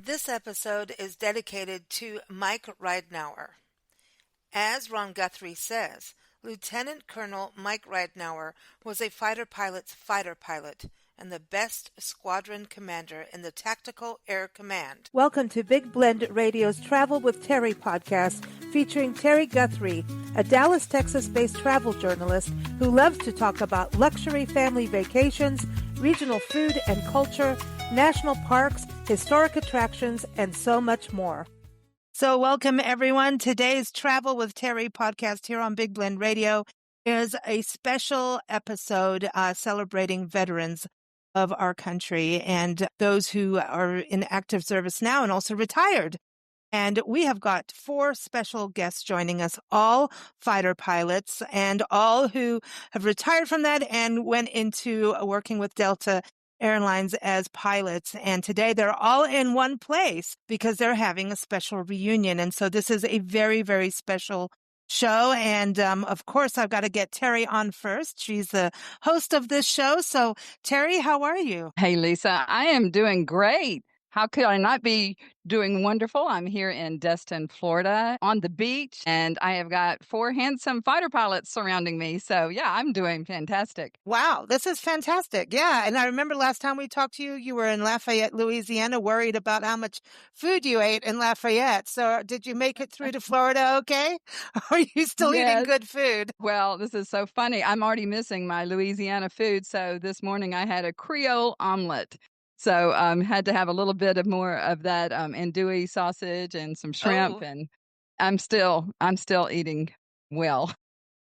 This episode is dedicated to Mike Ridenauer. As Ron Guthrie says, Lieutenant Colonel Mike Ridenauer was a fighter pilot's fighter pilot and the best squadron commander in the Tactical Air Command. Welcome to Big Blend Radio's Travel with Terri podcast, featuring Terri Guthrie, a Dallas, Texas-based travel journalist who loves to talk about luxury family vacations, regional food and culture, national parks, historic attractions, and so much more. So welcome, everyone. Today's Travel with Terri podcast here on Big Blend Radio is a special episode celebrating veterans of our country and those who are in active service now and also retired. And we have got 4 special guests joining us, all fighter pilots and all who have retired from that and went into working with Delta Airlines as pilots. And today they're all in one place because they're having a special reunion. And so this is a very, very special show. And of course, I've got to get Terri on first. She's the host of this show. So Terri, how are you? Hey, Lisa, I am doing great. How could I not be doing wonderful? I'm here in Destin, Florida, on the beach, and I have got 4 handsome fighter pilots surrounding me. So, yeah, I'm doing fantastic. Wow, this is fantastic. Yeah, and I remember last time we talked to you, you were in Lafayette, Louisiana, worried about how much food you ate in Lafayette. So did you make it through to Florida okay? Or are you still eating good food? Well, this is so funny. I'm already missing my Louisiana food. So this morning I had a Creole omelet. So had to have a little bit of more of that andouille sausage and some shrimp, and I'm still eating well.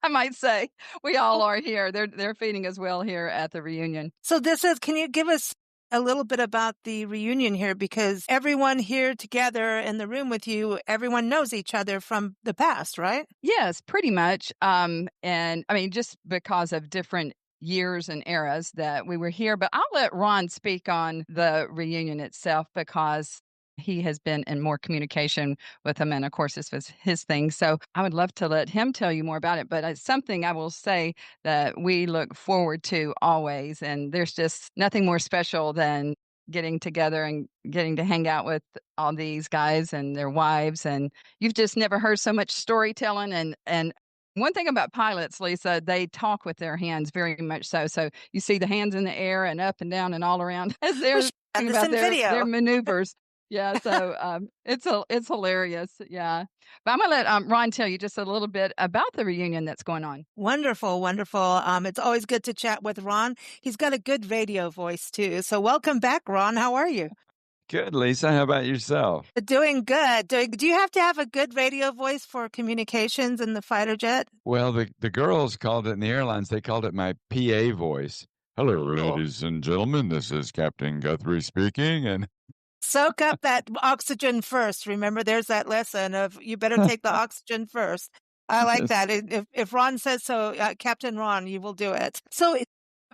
I might say we all are here. They're feeding us well here at the reunion. So can you give us a little bit about the reunion here? Because everyone here together in the room with you, everyone knows each other from the past, right? Yes, pretty much. And I mean, just because of different years and eras that we were here. But I'll let Ron speak on the reunion itself because he has been in more communication with them. And of course, this was his thing. So I would love to let him tell you more about it. But it's something I will say that we look forward to always. And there's just nothing more special than getting together and getting to hang out with all these guys and their wives. And you've just never heard so much storytelling and one thing about pilots, Lisa, they talk with their hands very much so. So you see the hands in the air and up and down and all around as they're talking about their maneuvers. Yeah, so it's hilarious. Yeah, but I'm gonna let Ron tell you just a little bit about the reunion that's going on. Wonderful, wonderful. It's always good to chat with Ron. He's got a good radio voice too. So welcome back, Ron. How are you? Good, Lisa. How about yourself? Doing good. Do you have to have a good radio voice for communications in the fighter jet? Well, the girls called it in the airlines, they called it my PA voice. Hello, ladies and gentlemen. This is Captain Guthrie speaking. And soak up that oxygen first. Remember, there's that lesson of you better take the oxygen first. I like that. If Ron says so, Captain Ron, you will do it. So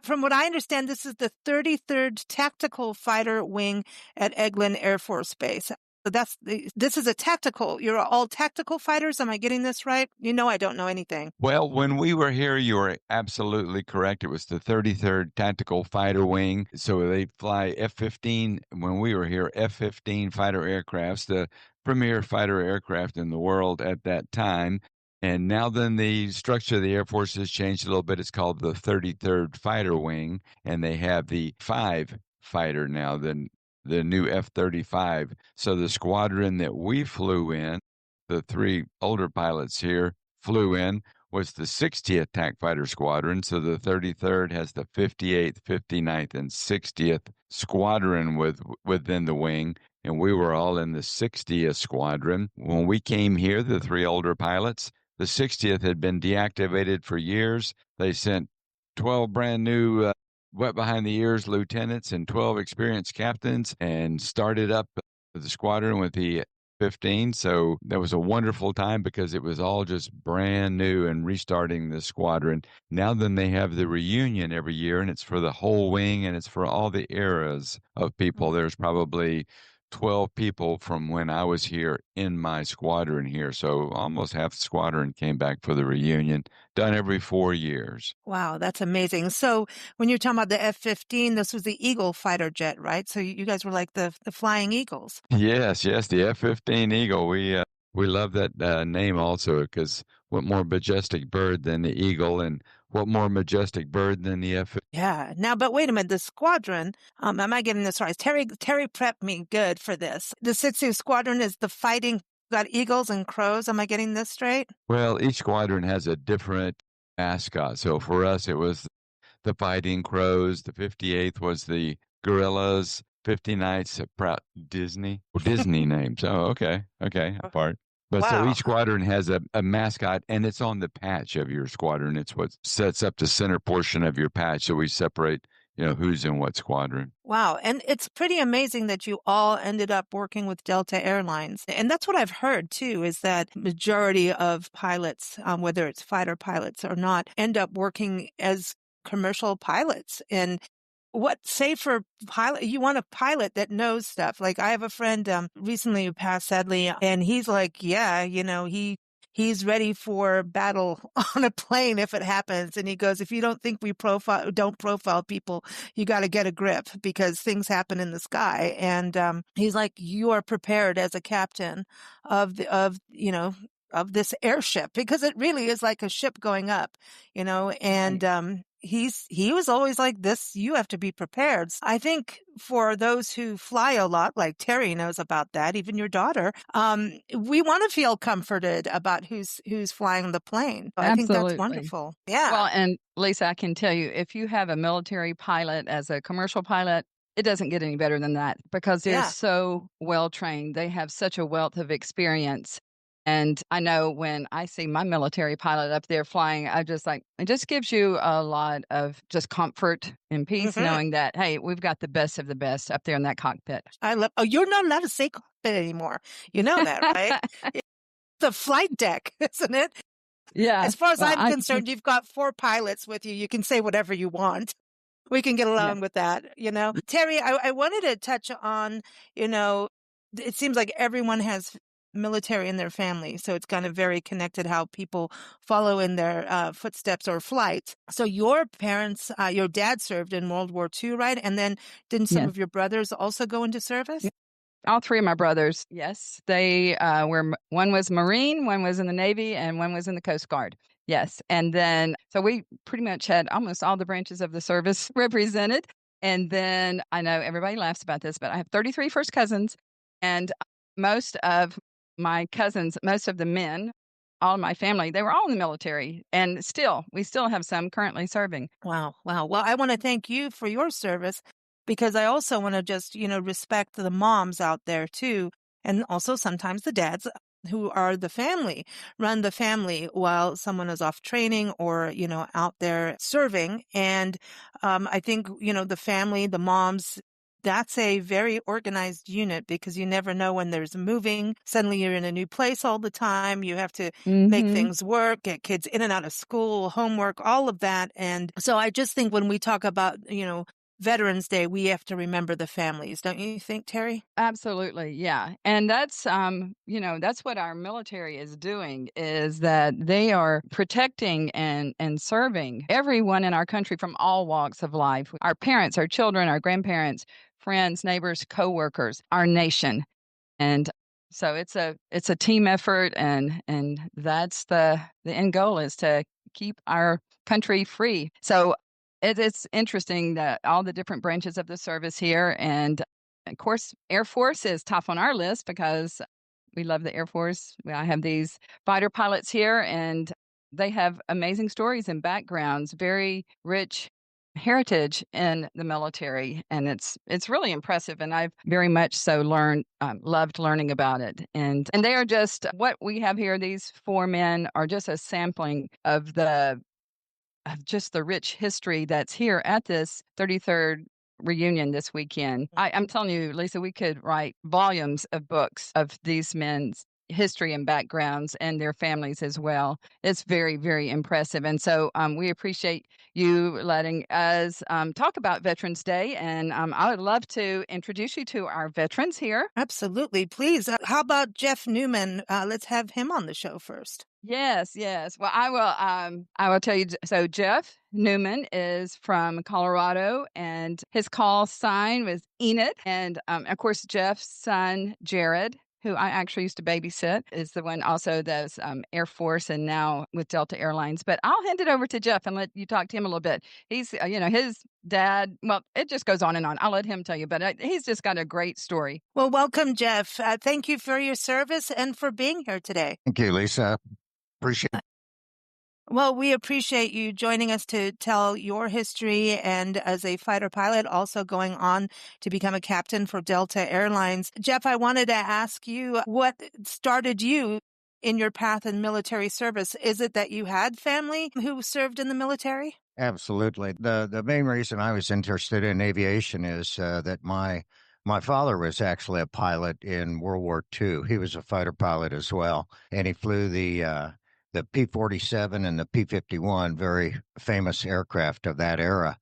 from what I understand, this is the 33rd Tactical Fighter Wing at Eglin Air Force Base. So this is a tactical. You're all tactical fighters. Am I getting this right? You know, I don't know anything. Well, when we were here, you were absolutely correct. It was the 33rd Tactical Fighter Wing. So they fly F-15. When we were here, F-15 fighter aircrafts, the premier fighter aircraft in the world at that time. And now then the structure of the Air Force has changed a little bit. It's called the 33rd Fighter Wing, and they have the 5 fighter now, the new F-35. So the squadron that we flew in, the 3 older pilots here flew in, was the 60th TAC Fighter Squadron. So the 33rd has the 58th, 59th, and 60th squadron within the wing. And we were all in the 60th squadron. When we came here, the 3 older pilots, the 60th had been deactivated for years. They sent 12 brand new wet behind the ears lieutenants and 12 experienced captains and started up the squadron with the 15. So that was a wonderful time because it was all just brand new and restarting the squadron. Now then they have the reunion every year, and it's for the whole wing and it's for all the eras of people. There's probably 12 people from when I was here in my squadron here. So almost half the squadron came back for the reunion, done every 4 years. Wow, that's amazing. So when you're talking about the F-15, this was the Eagle fighter jet, right? So you guys were like the Flying Eagles. Yes, yes, the F-15 Eagle. We love that name also because what more majestic bird than the eagle, and what more majestic bird than the F? Yeah. Now, but wait a minute. The squadron, am I getting this right? Terry prepped me good for this. The Sitsu Squadron is the fighting, got eagles and crows. Am I getting this straight? Well, each squadron has a different mascot. So for us, it was the Fighting Crows. The 58th was the Gorillas. 59th, Proud Disney. Well, Disney names. Oh, okay. Okay. Apart. But so Wow. each squadron has a mascot, and it's on the patch of your squadron. It's what sets up the center portion of your patch. So we separate, who's in what squadron. Wow. And it's pretty amazing that you all ended up working with Delta Airlines. And that's what I've heard too, is that majority of pilots, whether it's fighter pilots or not, end up working as commercial pilots. And what safer pilot, you want a pilot that knows stuff. Like I have a friend recently who passed sadly, and he's like, yeah, he's ready for battle on a plane if it happens. And he goes, if you don't think don't profile people, you got to get a grip because things happen in the sky. And he's like, you are prepared as a captain of this airship, because it really is like a ship going up, and he was always like this, you have to be prepared. I think for those who fly a lot, like Terry knows about that, even your daughter, we want to feel comforted about who's flying the plane. I think that's Absolutely. wonderful. Yeah. Well, and Lisa, I can tell you, if you have a military pilot as a commercial pilot, it doesn't get any better than that because they're Yeah. so well trained. They have such a wealth of experience. And I know when I see my military pilot up there flying, I just like, it just gives you a lot of just comfort and peace Mhm. knowing that, hey, we've got the best of the best up there in that cockpit. You're not allowed to say cockpit anymore. You know that, right? It's the flight deck, isn't it? Yeah. As far as Well, I'm concerned, you've got 4 pilots with you. You can say whatever you want. We can get yeah. along with that, Terry, I wanted to touch on, it seems like everyone has military in their family. So it's kind of very connected how people follow in their footsteps or flights. So your parents, your dad served in World War II, right? And then didn't some Yes. of your brothers also go into service? All 3 of my brothers, yes, they one was Marine, one was in the Navy, and one was in the Coast Guard. Yes. And then, so we pretty much had almost all the branches of the service represented. And then I know everybody laughs about this, but I have 33 first cousins, and most of my cousins, most of the men, all of my family, they were all in the military. And we still have some currently serving. Wow. Wow. Well, I want to thank you for your service, because I also want to just, respect the moms out there too. And also sometimes the dads who are the family, run the family while someone is off training or, out there serving. And I think, the family, the moms, that's a very organized unit, because you never know when there's moving. Suddenly you're in a new place all the time. You have to make Mm-hmm. things work, get kids in and out of school, homework, all of that. And so I just think when we talk about, Veterans Day, we have to remember the families. Don't you think, Terry? Absolutely. Yeah. And that's that's what our military is doing, is that they are protecting and serving everyone in our country from all walks of life. Our parents, our children, our grandparents, friends, neighbors, coworkers, our nation. And so it's a team effort, and that's the end goal, is to keep our country free. So it's interesting that all the different branches of the service here, and of course, Air Force is top on our list because we love the Air Force. I have these fighter pilots here, and they have amazing stories and backgrounds, very rich heritage in the military, and it's really impressive. And I've very much so loved learning about it. And they are just what we have here. These 4 men are just a sampling of just the rich history that's here at this 33rd reunion this weekend. I'm telling you, Lisa, we could write volumes of books of these men's history and backgrounds and their families as well. It's very, very impressive. And so we appreciate you letting us talk about Veterans Day. And I would love to introduce you to our veterans here. Absolutely. Please. How about Jeff Neumann? Let's have him on the show first. Yes, yes. Well, I will tell you. So Jeff Neumann is from Colorado, and his call sign was Enid. And of course, Jeff's son Jared, who I actually used to babysit, is the one also that's Air Force and now with Delta Airlines. But I'll hand it over to Jeff and let you talk to him a little bit. He's, his dad. Well, it just goes on and on. I'll let him tell you, but he's just got a great story. Well, welcome, Jeff. Thank you for your service and for being here today. Thank you, Lisa. Appreciate it. Well, we appreciate you joining us to tell your history and as a fighter pilot, also going on to become a captain for Delta Airlines. Jeff, I wanted to ask you what started you in your path in military service. Is it that you had family who served in the military? Absolutely. The main reason I was interested in aviation is that my father was actually a pilot in World War II. He was a fighter pilot as well, and he flew the P-47 and the P-51, very famous aircraft of that era.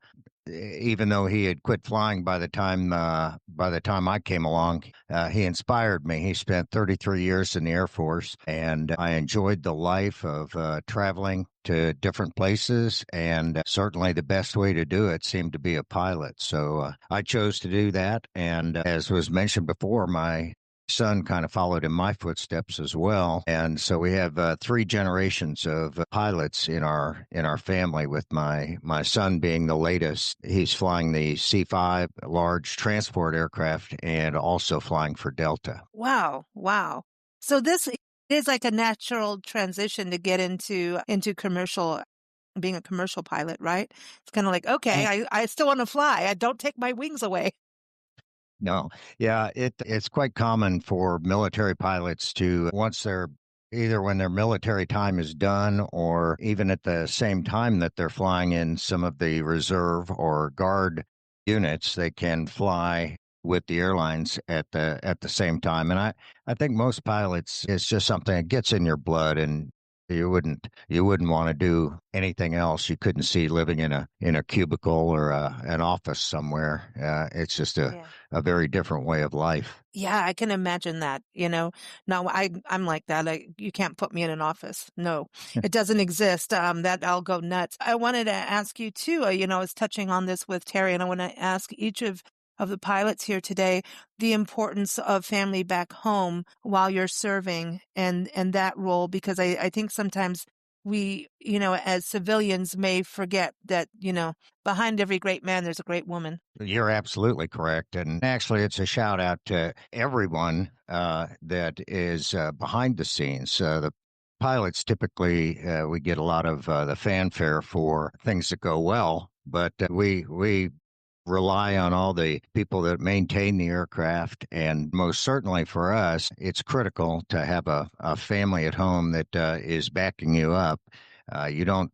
Even though he had quit flying by the time I came along, he inspired me. He spent 33 years in the Air Force, and I enjoyed the life of traveling to different places. And certainly, the best way to do it seemed to be a pilot. So I chose to do that. And as was mentioned before, my son kind of followed in my footsteps as well, and so we have 3 generations of pilots in our family, with my son being the latest. He's flying the C-5 large transport aircraft and also flying for Delta. Wow. So this is like a natural transition to get into commercial, being a commercial pilot, right? It's kind of like, okay, I still want to fly. I don't take my wings away. No, yeah, it's quite common for military pilots to, once they're either when their military time is done or even at the same time that they're flying in some of the reserve or guard units, they can fly with the airlines at the same time. And I think most pilots, it's just something that gets in your blood, and you wouldn't want to do anything else. You couldn't see living in a cubicle or an office somewhere. It's just a very different way of life. Yeah, I can imagine that. No, I'm like that. You can't put me in an office. No, it doesn't exist. That I'll go nuts. I wanted to ask you too. I was touching on this with Terri, and I want to ask each of the pilots here today the importance of family back home while you're serving and that role, because I think sometimes we, as civilians may forget that, behind every great man, there's a great woman. You're absolutely correct. And actually, it's a shout out to everyone that is behind the scenes. The pilots typically, we get a lot of the fanfare for things that go well, but we rely on all the people that maintain the aircraft. And most certainly for us, it's critical to have a family at home that is backing you up. You don't,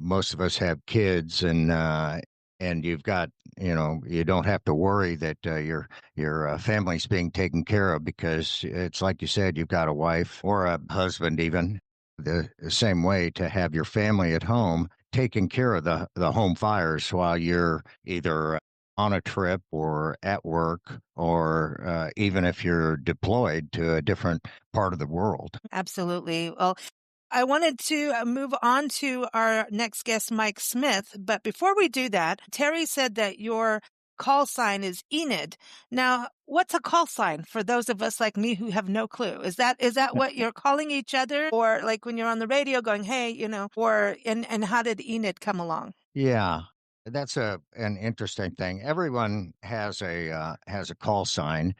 most of us have kids, and you've got, you don't have to worry that your family's being taken care of, because it's like you said, you've got a wife or a husband, even the same way, to have your family at home taking care of the home fires while you're either on a trip or at work, or even if you're deployed to a different part of the world. Absolutely. Well, I wanted to move on to our next guest, Mike Smith. But before we do that, Terri said that your call sign is Enid. Now, what's a call sign for those of us like me who have no clue? Is that what you're calling each other, or like when you're on the radio going, hey, or and how did Enid come along? Yeah, that's an interesting thing. Everyone has a call sign.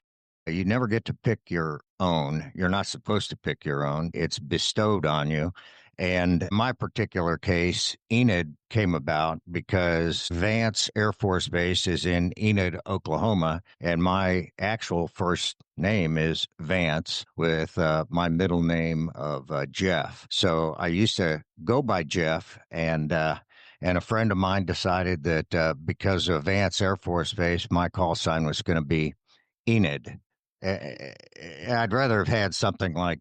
You never get to pick your own. You're not supposed to pick your own. It's bestowed on you. And in my particular case, Enid came about because Vance Air Force Base is in Enid, Oklahoma, and my actual first name is Vance, with my middle name of Jeff. So I used to go by Jeff, and a friend of mine decided that because of Vance Air Force Base, my call sign was going to be Enid. I'd rather have had something like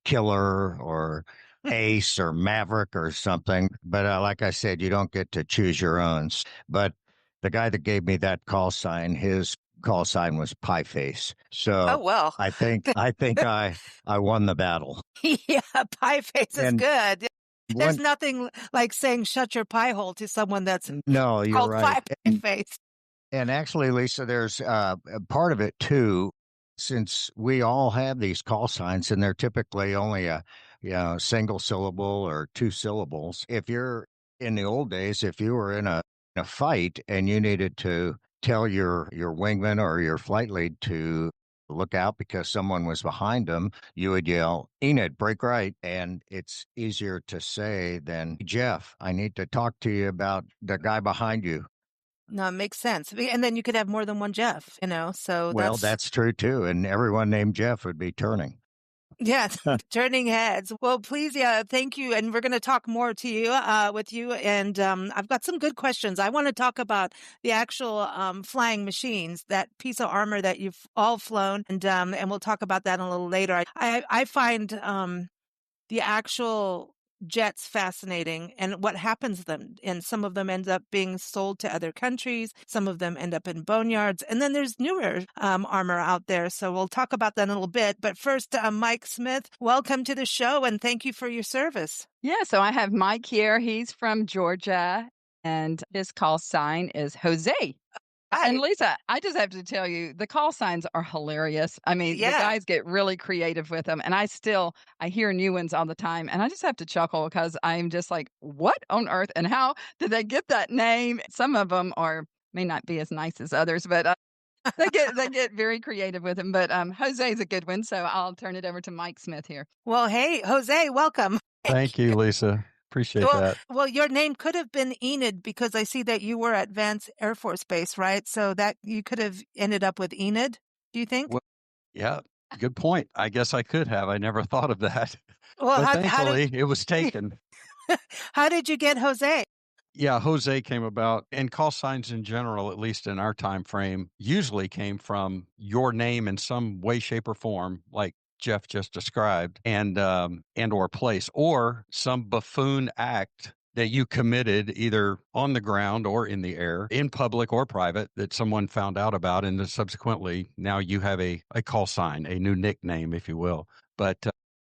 Killer or Ace or Maverick or something. But like I said, you don't get to choose your own. But the guy that gave me that call sign, his call sign was Pie Face. Oh, So well. I think I won the battle. Yeah, pie face is And good. There's one, nothing like saying shut your pie hole to someone that's no, you're called right. pie face. And actually, Lisa, there's a part of it too, since we all have these call signs and they're typically only a single syllable or two syllables. If you're in the old days, if you were in a fight and you needed to tell your wingman or your flight lead to look out because someone was behind them, you would yell, Enid, break right. And it's easier to say than, Jeff, I need to talk to you about the guy behind you. No, it makes sense. And then you could have more than one Jeff, so Well, that's true too. And everyone named Jeff would be turning. yeah, turning heads. Well, please, yeah, thank you. And we're going to talk more to you, with you. And I've got some good questions. I want to talk about the actual flying machines, that piece of armor that you've all flown, and we'll talk about that a little later. I find the actual jets fascinating and what happens to them. And some of them end up being sold to other countries. Some of them end up in boneyards. And then there's newer armor out there. So we'll talk about that in a little bit. But first, Mike Smith, welcome to the show and thank you for your service. Yeah, so I have Mike here. He's from Georgia, and his call sign is Jose. And Lisa, I just have to tell you, the call signs are hilarious. I mean, the guys get really creative with them. And I hear new ones all the time. And I just have to chuckle because I'm just like, what on earth? And how did they get that name? Some of them may not be as nice as others, but they get very creative with them. But Jose is a good one. So I'll turn it over to Mike Smith here. Well, hey, Jose, welcome. Thank you, Lisa. Appreciate that. Well, your name could have been Enid because I see that you were at Vance Air Force Base, right? So that you could have ended up with Enid, do you think? Well, yeah, good point. I guess I could have. I never thought of that. Well, but thankfully, it was taken. How did you get Jose? Yeah, Jose came about, and call signs in general, at least in our time frame, usually came from your name in some way, shape, or form, like Jeff just described, and or place, or some buffoon act that you committed either on the ground or in the air, in public or private, that someone found out about, and then subsequently now you have a call sign, a new nickname, if you will. But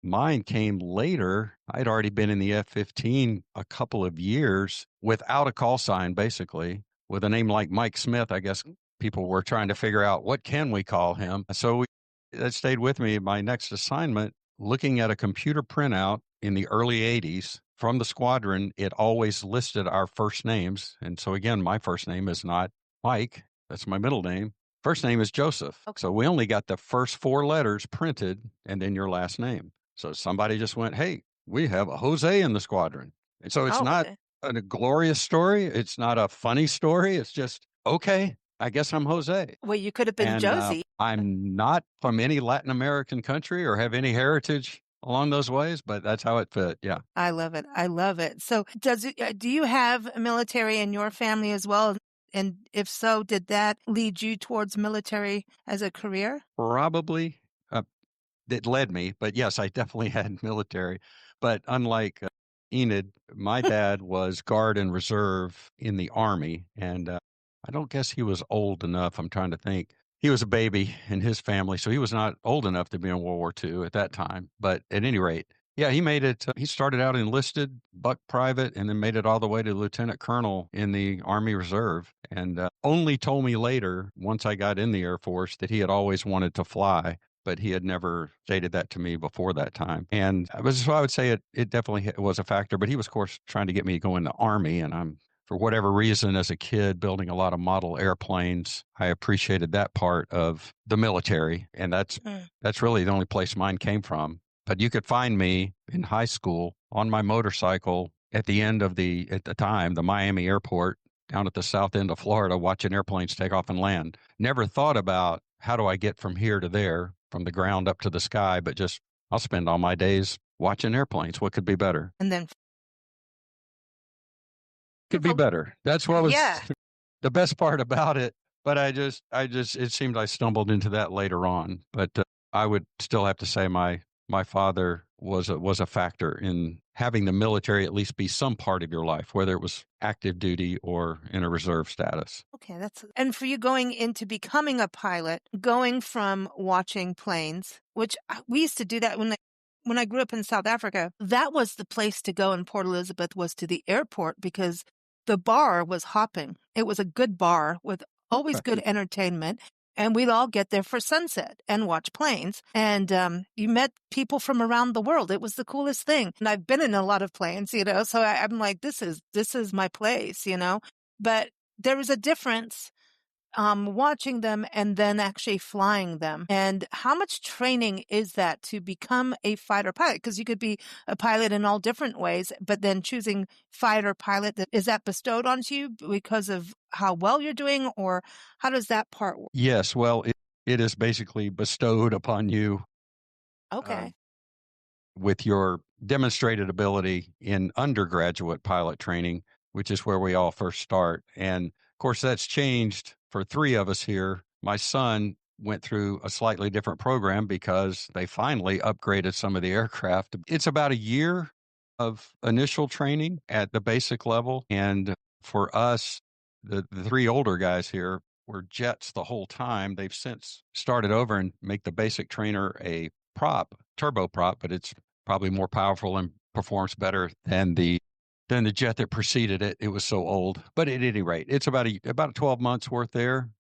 mine came later. I'd already been in the F-15 a couple of years without a call sign, basically. With a name like Mike Smith, I guess people were trying to figure out what can we call him. So that stayed with me. My next assignment, looking at a computer printout in the early 80s from the Squadron, it always listed our first names. And so again, my first name is not Mike. That's my middle name. First name is Joseph. Okay. So we only got the first four letters printed and then your last name. So somebody just went, hey, we have a Jose in the Squadron. And so it's not a glorious story. It's not a funny story. It's just, okay, I guess I'm Jose. Well, you could have been Josie. I'm not from any Latin American country or have any heritage along those ways, but that's how it fit. Yeah. I love it. I love it. So do you have military in your family as well? And if so, did that lead you towards military as a career? Probably. It led me, but yes, I definitely had military. But unlike Enid, my dad was guard and reserve in the Army, and I don't guess he was old enough. I'm trying to think. He was a baby in his family, so he was not old enough to be in World War II at that time. But at any rate, yeah, he made it. He started out enlisted, buck private, and then made it all the way to lieutenant colonel in the Army Reserve. And only told me later, once I got in the Air Force, that he had always wanted to fly, but he had never stated that to me before that time. And so I would say it definitely was a factor. But he was, of course, trying to get me to go in the Army, and I'm, for whatever reason, as a kid, building a lot of model airplanes, I appreciated that part of the military. And that's really the only place mine came from. But you could find me in high school on my motorcycle at the time, the Miami airport down at the south end of Florida, watching airplanes take off and land. Never thought about how do I get from here to there, from the ground up to the sky, but just I'll spend all my days watching airplanes. What could be better? And then could be better. That's what was the best part about it. But it seemed I stumbled into that later on. But I would still have to say my my father was a factor in having the military at least be some part of your life, whether it was active duty or in a reserve status. Okay, and for you going into becoming a pilot, going from watching planes, which we used to do that when I grew up in South Africa, that was the place to go in Port Elizabeth, was to the airport, because the bar was hopping. It was a good bar with always good entertainment. And we'd all get there for sunset and watch planes. And you met people from around the world. It was the coolest thing. And I've been in a lot of planes, so I'm like, this is my place, But there was a difference watching them and then actually flying them. And how much training is that to become a fighter pilot? Because you could be a pilot in all different ways, but then choosing fighter pilot, is that bestowed onto you because of how well you're doing, or how does that part work? Yes, well, it is basically bestowed upon you Okay. with your demonstrated ability in undergraduate pilot training, which is where we all first start. And of course, that's changed for three of us here. My son went through a slightly different program because they finally upgraded some of the aircraft. It's about a year of initial training at the basic level. And for us, the three older guys here were jets the whole time. They've since started over and make the basic trainer a turboprop, but it's probably more powerful and performs better than the jet that preceded it. It was so old. But at any rate, it's about 12 months worth there.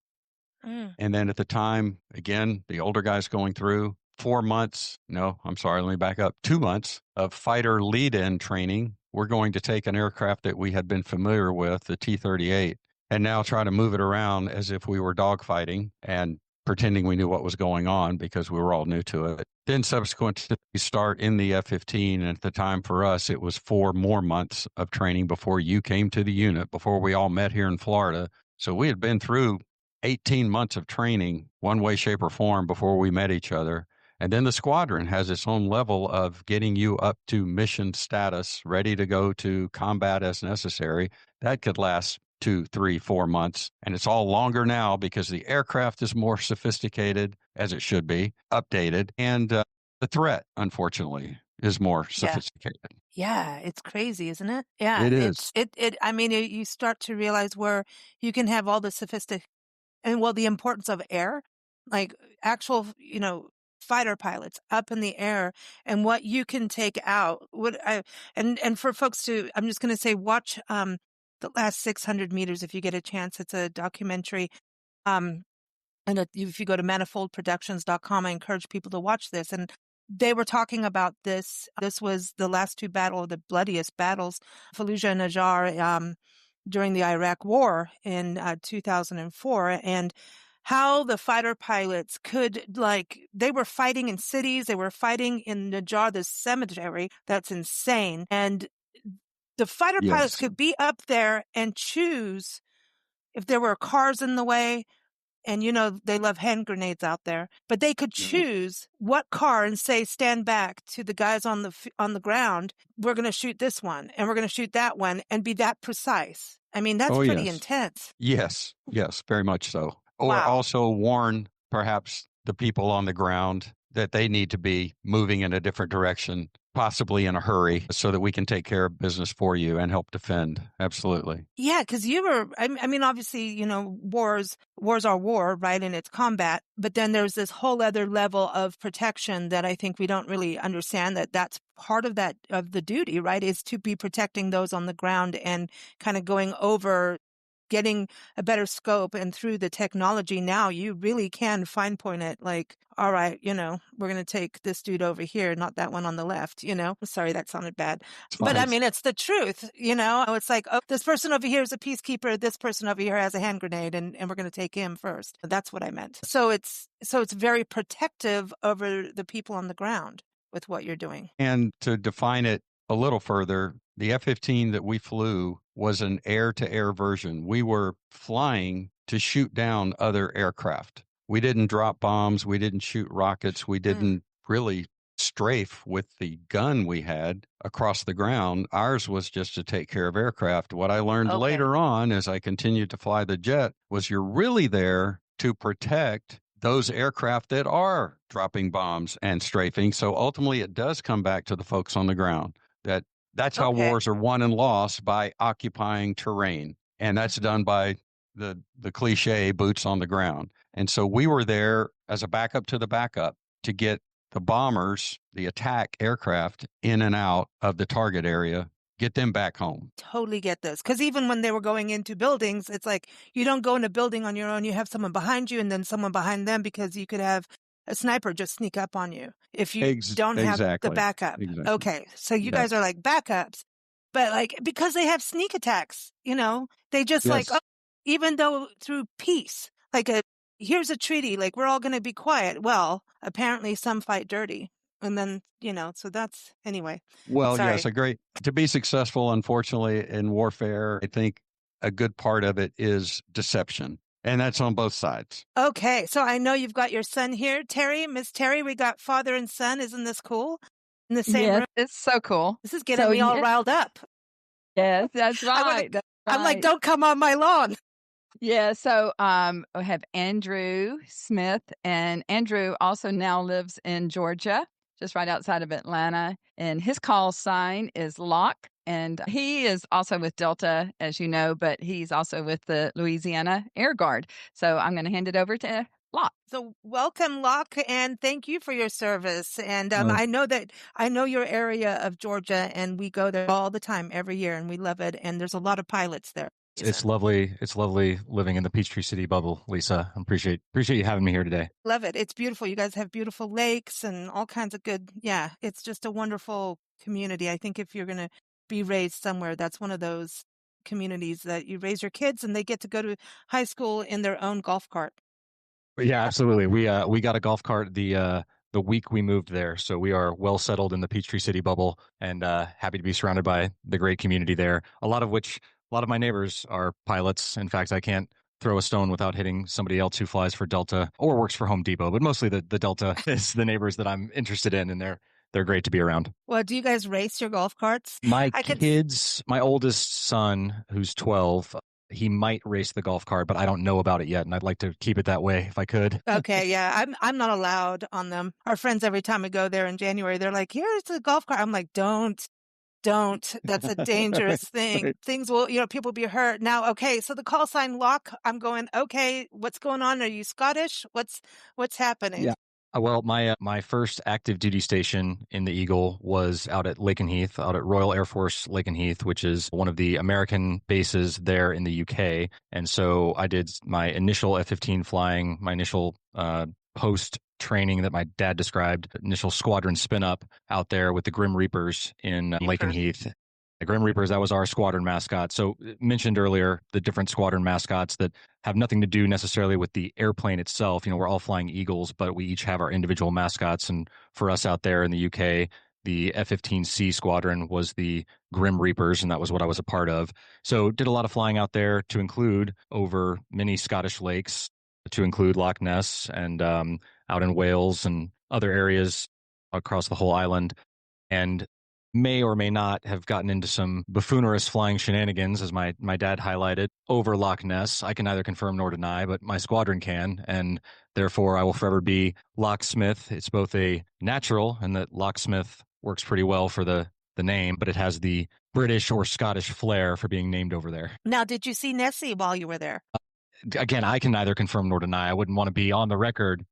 And then at the time, again, the older guys going through 4 months. No, I'm sorry, let me back up. 2 months of fighter lead-in training. We're going to take an aircraft that we had been familiar with, the T-38, and now try to move it around as if we were dogfighting and pretending we knew what was going on because we were all new to it. Then subsequent to the start in the F-15, and at the time for us, it was 4 more months of training before you came to the unit, before we all met here in Florida. So we had been through 18 months of training, one way, shape, or form, before we met each other. And then the squadron has its own level of getting you up to mission status, ready to go to combat as necessary. That could last 2, 3, 4 months. And it's all longer now because the aircraft is more sophisticated, as it should be, updated. And the threat, unfortunately, is more sophisticated. Yeah, it's crazy, isn't it? Yeah, It is. I mean, you start to realize where you can have all the the importance of air, like actual, fighter pilots up in the air, and what you can take out. And for folks I'm just going to say, watch the last 600 meters if you get a chance. It's a documentary. And if you go to manifoldproductions.com, I encourage people to watch this. And they were talking about this. This was the last two the bloodiest battles, Fallujah and Najjar, during the Iraq War in 2004, and how the fighter pilots could, they were fighting in cities, they were fighting in Najjar, this cemetery that's insane. And the fighter pilots could be up there and choose if there were cars in the way. And, they love hand grenades out there, but they could choose what car and say, stand back to the guys on the ground. We're going to shoot this one and we're going to shoot that one, and be that precise. I mean, that's pretty intense. Yes, very much so. Or also warn perhaps the people on the ground that they need to be moving in a different direction, possibly in a hurry, so that we can take care of business for you and help defend. Absolutely. Yeah, because I mean, obviously, wars are war, right? And it's combat. But then there's this whole other level of protection that I think we don't really understand, that's part of the duty, right? Is to be protecting those on the ground and kind of going over, getting a better scope. And through the technology now, you really can fine point it, like, all right, we're going to take this dude over here, not that one on the left, Sorry, that sounded bad. But I mean, it's the truth, It's like, oh, this person over here is a peacekeeper. This person over here has a hand grenade, and we're going to take him first. That's what I meant. So it's very protective over the people on the ground with what you're doing. And to define it a little further, the F-15 that we flew was an air-to-air version. We were flying to shoot down other aircraft. We didn't drop bombs. We didn't shoot rockets. We didn't really strafe with the gun we had across the ground. Ours was just to take care of aircraft. What I learned later on, as I continued to fly the jet, was you're really there to protect those aircraft that are dropping bombs and strafing. So ultimately, it does come back to the folks on the ground. That's how Okay. wars are won and lost, by occupying terrain, and that's done by the cliche boots on the ground. And so we were there as a backup to the backup to get the bombers, the attack aircraft, in and out of the target area, get them back home. Totally get this. Because even when they were going into buildings, it's like you don't go in a building on your own. You have someone behind you and then someone behind them, because you could have a sniper just sneak up on you if you don't have the Exactly. backup. Exactly. Okay. So you guys are like backups, but like because they have sneak attacks, they just like, Yes. even though through peace, like here's a treaty, like we're all going to be quiet. Well, apparently some fight dirty. And then, so that's anyway. Well, Sorry. yes, to be successful, unfortunately, in warfare, I think a good part of it is deception. And that's on both sides. Okay, so I know you've got your son here, Terri. Miss Terri, we got father and son. Isn't this cool? In the same Yes, room. it's so cool. This is getting me all riled up. Yes, that's right. I'm like, right. don't come on my lawn. Yeah, so we have Andrew Smith, and Andrew also now lives in Georgia, just right outside of Atlanta, and his call sign is Locke, and he is also with Delta, as you know, but he's also with the Louisiana Air Guard. So I'm going to hand it over to Locke. So welcome, Locke, and thank you for your service. And I know your area of Georgia, and we go there all the time, every year, and we love it. And there's a lot of pilots there. It's lovely. It's lovely living in the Peachtree City bubble, Lisa. I appreciate you having me here today. Love it. It's beautiful. You guys have beautiful lakes and all kinds of good. Yeah, it's just a wonderful community. I think if you're going to be raised somewhere, that's one of those communities that you raise your kids and they get to go to high school in their own golf cart. Yeah, absolutely. We got a golf cart the week we moved there, so we are well settled in the Peachtree City bubble, and happy to be surrounded by the great community there. A lot of my neighbors are pilots. In fact, I can't throw a stone without hitting somebody else who flies for Delta or works for Home Depot, but mostly the Delta is the neighbors that I'm interested in, and they're great to be around. Well, do you guys race your golf carts? My oldest son, who's 12, he might race the golf cart, but I don't know about it yet, and I'd like to keep it that way if I could. Okay, yeah, I'm not allowed on them. Our friends, every time we go there in January, they're like, "Here's the golf cart." I'm like, "Don't." That's a dangerous thing. Right. Things will, people be hurt. Now, okay, so the call sign Locke, I'm going, okay, what's going on? Are you Scottish? What's happening? Yeah. Well, my first active duty station in the Eagle was out at Lakenheath, out at Royal Air Force Lakenheath, which is one of the American bases there in the UK. And so I did my initial F-15 flying, my initial post training that my dad described, initial squadron spin up out there with the Grim Reapers in Lakenheath. The Grim Reapers, that was our squadron mascot. So mentioned earlier, the different squadron mascots that have nothing to do necessarily with the airplane itself. We're all flying Eagles, but we each have our individual mascots. And for us out there in the UK, the F-15C squadron was the Grim Reapers, and that was what I was a part of. So did a lot of flying out there, to include over many Scottish lakes, to include Loch Ness, and out in Wales and other areas across the whole island. And may or may not have gotten into some buffoonerous flying shenanigans, as my dad highlighted, over Loch Ness. I can neither confirm nor deny, but my squadron can, and therefore I will forever be Locksmith. It's both a natural, and that Locksmith works pretty well for the name, but it has the British or Scottish flair for being named over there. Now, did you see Nessie while you were there? Again, I can neither confirm nor deny. I wouldn't want to be on the record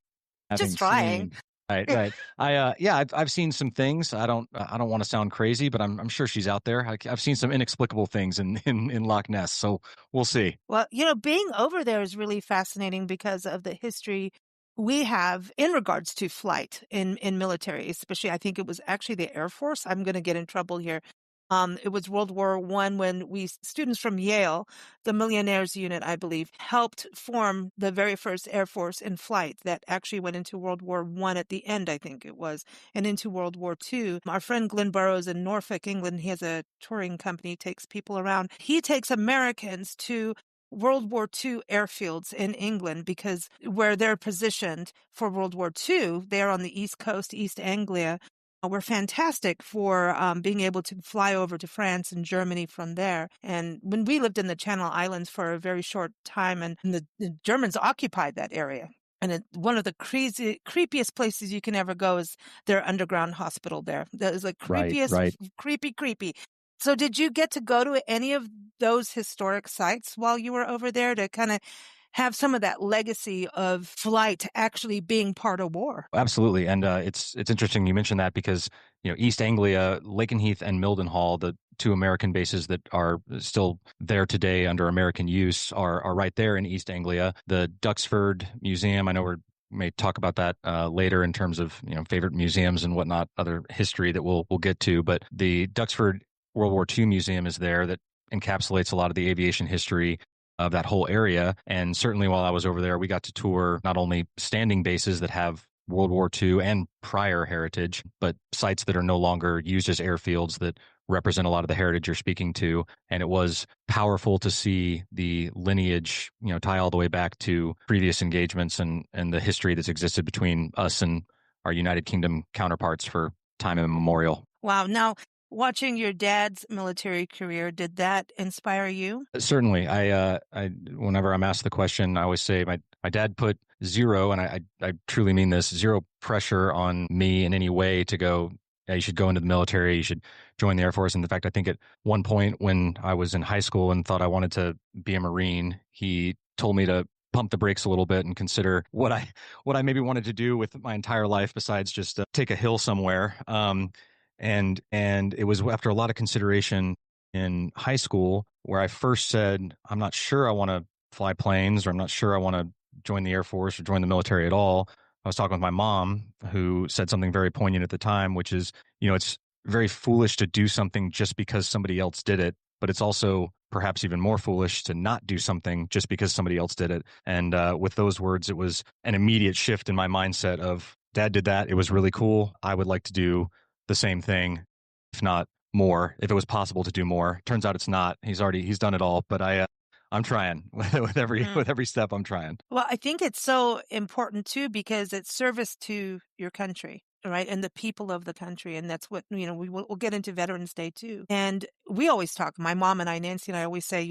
having Just trying. seen. Right. I've seen some things. I don't want to sound crazy, but I'm sure she's out there. I've seen some inexplicable things in Loch Ness, so we'll see. Well, being over there is really fascinating because of the history we have in regards to flight in military, especially I think it was actually the Air Force. I'm going to get in trouble here. It was World War I when students from Yale, the Millionaires Unit, I believe, helped form the very first Air Force in flight that actually went into World War I at the end, I think it was, and into World War II. Our friend Glenn Burrows in Norfolk, England, he has a touring company, takes people around. He takes Americans to World War II airfields in England because where they're positioned for World War II, they're on the East Coast, East Anglia, were fantastic for being able to fly over to France and Germany from there. And when we lived in the Channel Islands for a very short time, and the Germans occupied that area. And one of the creepiest places you can ever go is their underground hospital there. That is like creepiest, Right. creepy. So did you get to go to any of those historic sites while you were over there to kind of have some of that legacy of flight actually being part of war? Absolutely, and it's interesting you mentioned that because East Anglia, Lakenheath, and Mildenhall, the two American bases that are still there today under American use, are right there in East Anglia. The Duxford Museum, I know we may talk about that later in terms of favorite museums and whatnot, other history that we'll get to. But the Duxford World War II Museum is there that encapsulates a lot of the aviation history of that whole area. And certainly while I was over there, we got to tour not only standing bases that have World War II and prior heritage, but sites that are no longer used as airfields that represent a lot of the heritage you're speaking to. And it was powerful to see the lineage, tie all the way back to previous engagements and the history that's existed between us and our United Kingdom counterparts for time immemorial. Wow. Now, watching your dad's military career, did that inspire you? Certainly. I whenever I'm asked the question, I always say my dad put zero, and I truly mean this, zero pressure on me in any way to go, yeah, you should go into the military, you should join the Air Force. And in fact, I think at one point when I was in high school and thought I wanted to be a Marine, he told me to pump the brakes a little bit and consider what I maybe wanted to do with my entire life besides just take a hill somewhere. And it was after a lot of consideration in high school where I first said, I'm not sure I want to fly planes, or I'm not sure I want to join the Air Force or join the military at all. I was talking with my mom, who said something very poignant at the time, which is, it's very foolish to do something just because somebody else did it, but it's also perhaps even more foolish to not do something just because somebody else did it. And with those words, it was an immediate shift in my mindset of, Dad did that. It was really cool. I would like to do the same thing, if not more, if it was possible to do more. Turns out it's not. He's done it all, but I'm trying with every step. I'm trying. Well, I think it's so important too because it's service to your country, right, and the people of the country, and that's what we'll get into Veterans Day too. And we always talk. My mom and I, Nancy and I, always say,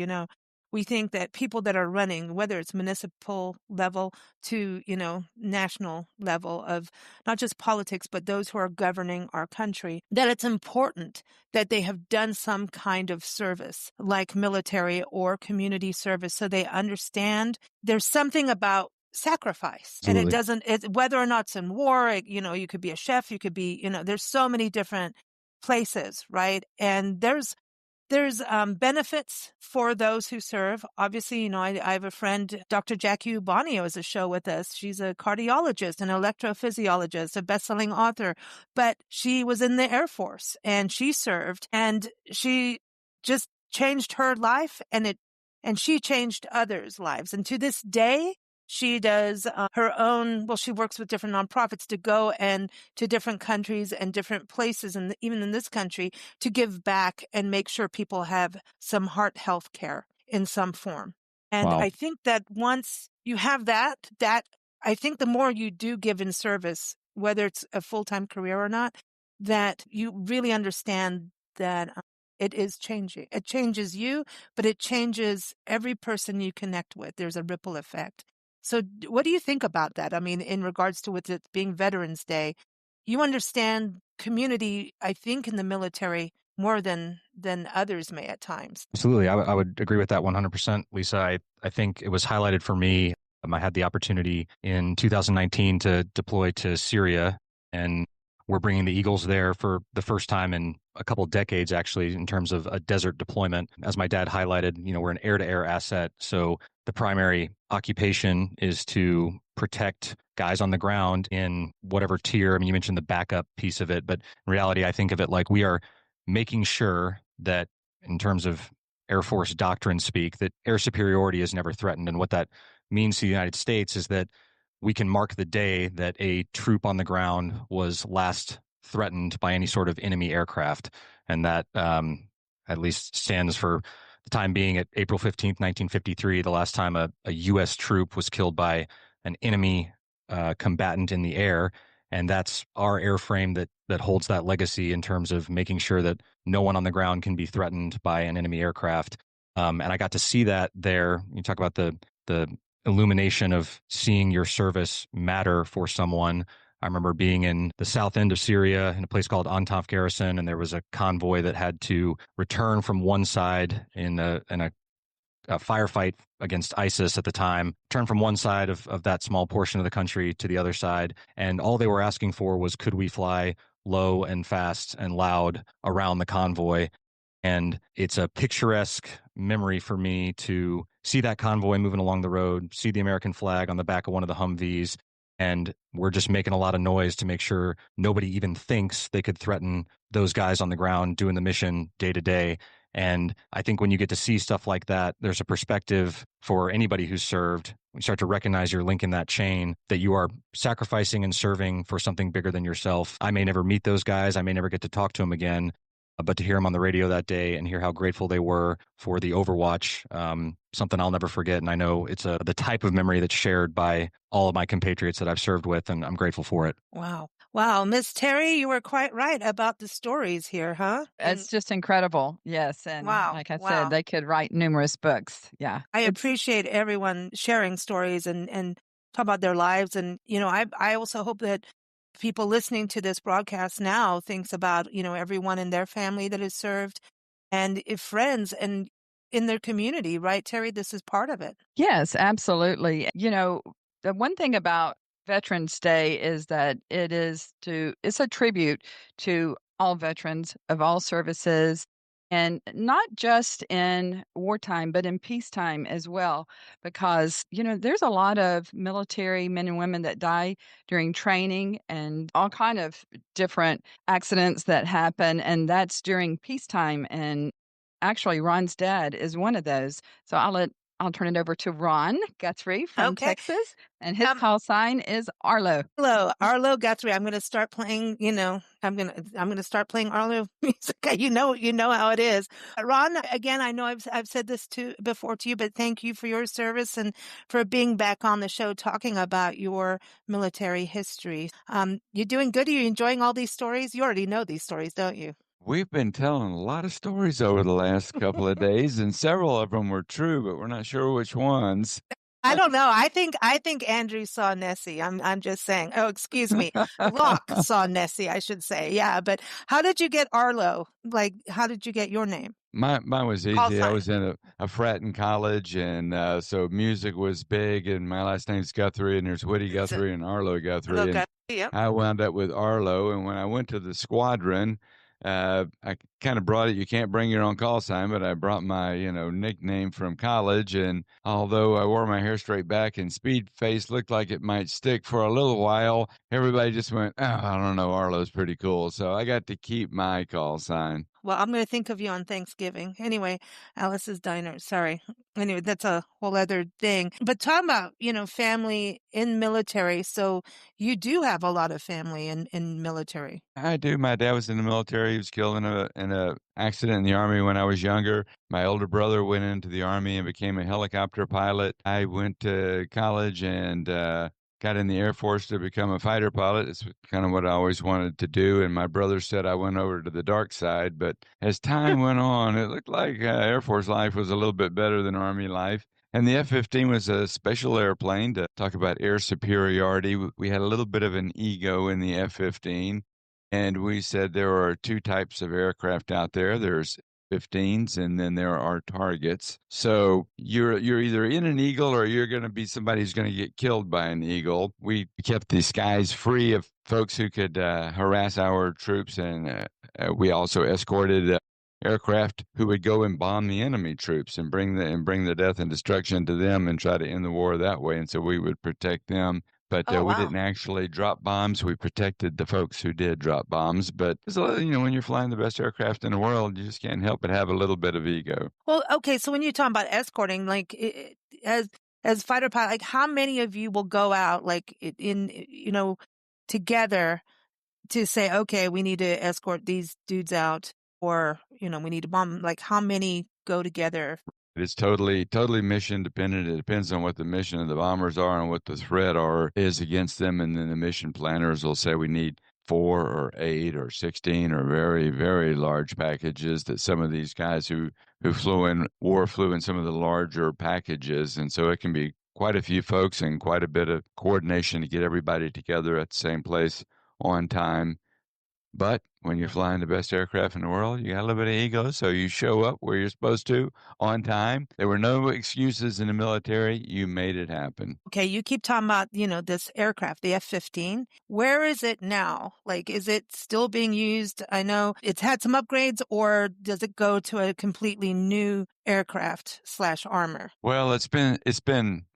we think that people that are running, whether it's municipal level to, national level of not just politics, but those who are governing our country, that it's important that they have done some kind of service like military or community service so they understand there's something about sacrifice. Absolutely. And it doesn't, whether or not it's in war, you could be a chef, you could be, there's so many different places, right? And there's benefits for those who serve. Obviously, I have a friend, Dr. Jackie Ubani, has a show with us. She's a cardiologist, an electrophysiologist, a best-selling author, but she was in the Air Force and she served, and she just changed her life, and she changed others' lives. And to this day, she does her own, she works with different nonprofits to go and to different countries and different places, and even in this country, to give back and make sure people have some heart health care in some form. And Wow. I think that once you have that I think the more you do give in service, whether it's a full-time career or not, that you really understand that it is changing. It changes you, but it changes every person you connect with. There's a ripple effect. So what do you think about that? I mean, in regards to with it being Veterans Day, you understand community, I think, in the military more than others may at times. Absolutely. I would agree with that 100%, Lisa. I think it was highlighted for me. I had the opportunity in 2019 to deploy to Syria, and we're bringing the Eagles there for the first time in a couple of decades, actually, in terms of a desert deployment. As my dad highlighted, we're an air-to-air asset. So the primary occupation is to protect guys on the ground in whatever tier. I mean, you mentioned the backup piece of it, but in reality, I think of it like we are making sure that, in terms of Air Force doctrine speak, that air superiority is never threatened. And what that means to the United States is that we can mark the day that a troop on the ground was last threatened by any sort of enemy aircraft. And that at least stands for the time being at April 15th, 1953, the last time a U.S. troop was killed by an enemy combatant in the air. And that's our airframe that holds that legacy in terms of making sure that no one on the ground can be threatened by an enemy aircraft. And I got to see that there. You talk about the illumination of seeing your service matter for someone. I remember being in the south end of Syria in a place called Antaf Garrison, and there was a convoy that had to return from one side in a firefight against ISIS at the time, turn from one side of that small portion of the country to the other side. And all they were asking for was, could we fly low and fast and loud around the convoy? And it's a picturesque memory for me to see that convoy moving along the road, see the American flag on the back of one of the Humvees. And we're just making a lot of noise to make sure nobody even thinks they could threaten those guys on the ground doing the mission day to day. And I think when you get to see stuff like that, there's a perspective for anybody who's served. You start to recognize your link in that chain, that you are sacrificing and serving for something bigger than yourself. I may never meet those guys. I may never get to talk to them again. But to hear them on the radio that day and hear how grateful they were for the Overwatch, something I'll never forget. And I know it's the type of memory that's shared by all of my compatriots that I've served with, and I'm grateful for it. Wow. Wow. Miss Terri, you were quite right about the stories here, huh? It's just incredible. Yes. And Wow. like I Wow. said, they could write numerous books. Yeah. I appreciate everyone sharing stories and talk about their lives. And, I also hope that people listening to this broadcast now thinks about, everyone in their family that has served and if friends and in their community, right, Terri? This is part of it. Yes, absolutely. The one thing about Veterans Day is that it's a tribute to all veterans of all services, and not just in wartime, but in peacetime as well, because, there's a lot of military men and women that die during training and all kind of different accidents that happen, and that's during peacetime. And actually, Ron's dad is one of those. So I'll turn it over to Ron Guthrie from Texas, and his call sign is Arlo. Hello, Arlo Guthrie. I'm going to start playing. I'm going to start playing Arlo music. You know how it is. Ron, again, I know I've said this before to you, but thank you for your service and for being back on the show talking about your military history. You're doing good. Are you enjoying all these stories? You already know these stories, don't you? We've been telling a lot of stories over the last couple of days, and several of them were true, but we're not sure which ones. I don't know. I think Andrew saw Nessie. I'm just saying. Oh, excuse me. Locke saw Nessie, I should say. Yeah, but how did you get Arlo? Like, how did you get your name? Mine was easy. I was in a frat in college, and so music was big, and my last name's Guthrie, and there's Woody Guthrie and Arlo Guthrie. And yep. I wound up with Arlo, and when I went to the Squadron, I kind of brought it. You can't bring your own call sign, but I brought my, nickname from college. And although I wore my hair straight back and Speed Face looked like it might stick for a little while, everybody just went, oh, I don't know, Arlo's pretty cool. So I got to keep my call sign. Well, I'm going to think of you on Thanksgiving. Anyway, Alice's Diner. Sorry. Anyway, that's a whole other thing. But talking about, family in military. So you do have a lot of family in military. I do. My dad was in the military. He was killed in a accident in the Army when I was younger. My older brother went into the Army and became a helicopter pilot. I went to college and got in the Air Force to become a fighter pilot. It's kind of what I always wanted to do. And my brother said I went over to the dark side. But as time went on, it looked like Air Force life was a little bit better than Army life. And the F-15 was a special airplane. To talk about air superiority, we had a little bit of an ego in the F-15. And we said there are two types of aircraft out there. There's 15s, and then there are targets. So you're either in an Eagle or you're going to be somebody who's going to get killed by an Eagle. We kept the skies free of folks who could harass our troops, and we also escorted aircraft who would go and bomb the enemy troops and bring the death and destruction to them and try to end the war that way. And so we would protect them. But we didn't actually drop bombs. We protected the folks who did drop bombs. But, when you're flying the best aircraft in the world, you just can't help but have a little bit of ego. Well, okay. So when you're talking about escorting, like as fighter pilot, like how many of you will go out like together to say, okay, we need to escort these dudes out, or, we need to bomb? Like how many go together? It's totally mission dependent. It depends on what the mission of the bombers are and what the threat is against them. And then the mission planners will say we need 4 or 8 or 16 or very, very large packages. That some of these guys who flew in some of the larger packages. And so it can be quite a few folks and quite a bit of coordination to get everybody together at the same place on time. But when you're flying the best aircraft in the world, you got a little bit of ego, so you show up where you're supposed to on time. There were no excuses in the military. You made it happen. Okay, you keep talking about, this aircraft, the F-15. Where is it now? Like, is it still being used? I know it's had some upgrades, or does it go to a completely new aircraft / armor? Well, it's been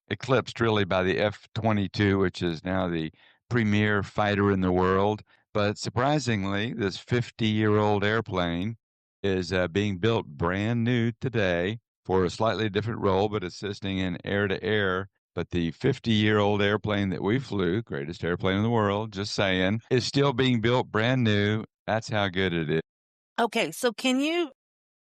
eclipsed really by the F-22, which is now the premier fighter in the world. But surprisingly, this 50-year-old airplane is being built brand new today for a slightly different role, but assisting in air-to-air. But the 50-year-old airplane that we flew, greatest airplane in the world, just saying, is still being built brand new. That's how good it is. Okay, so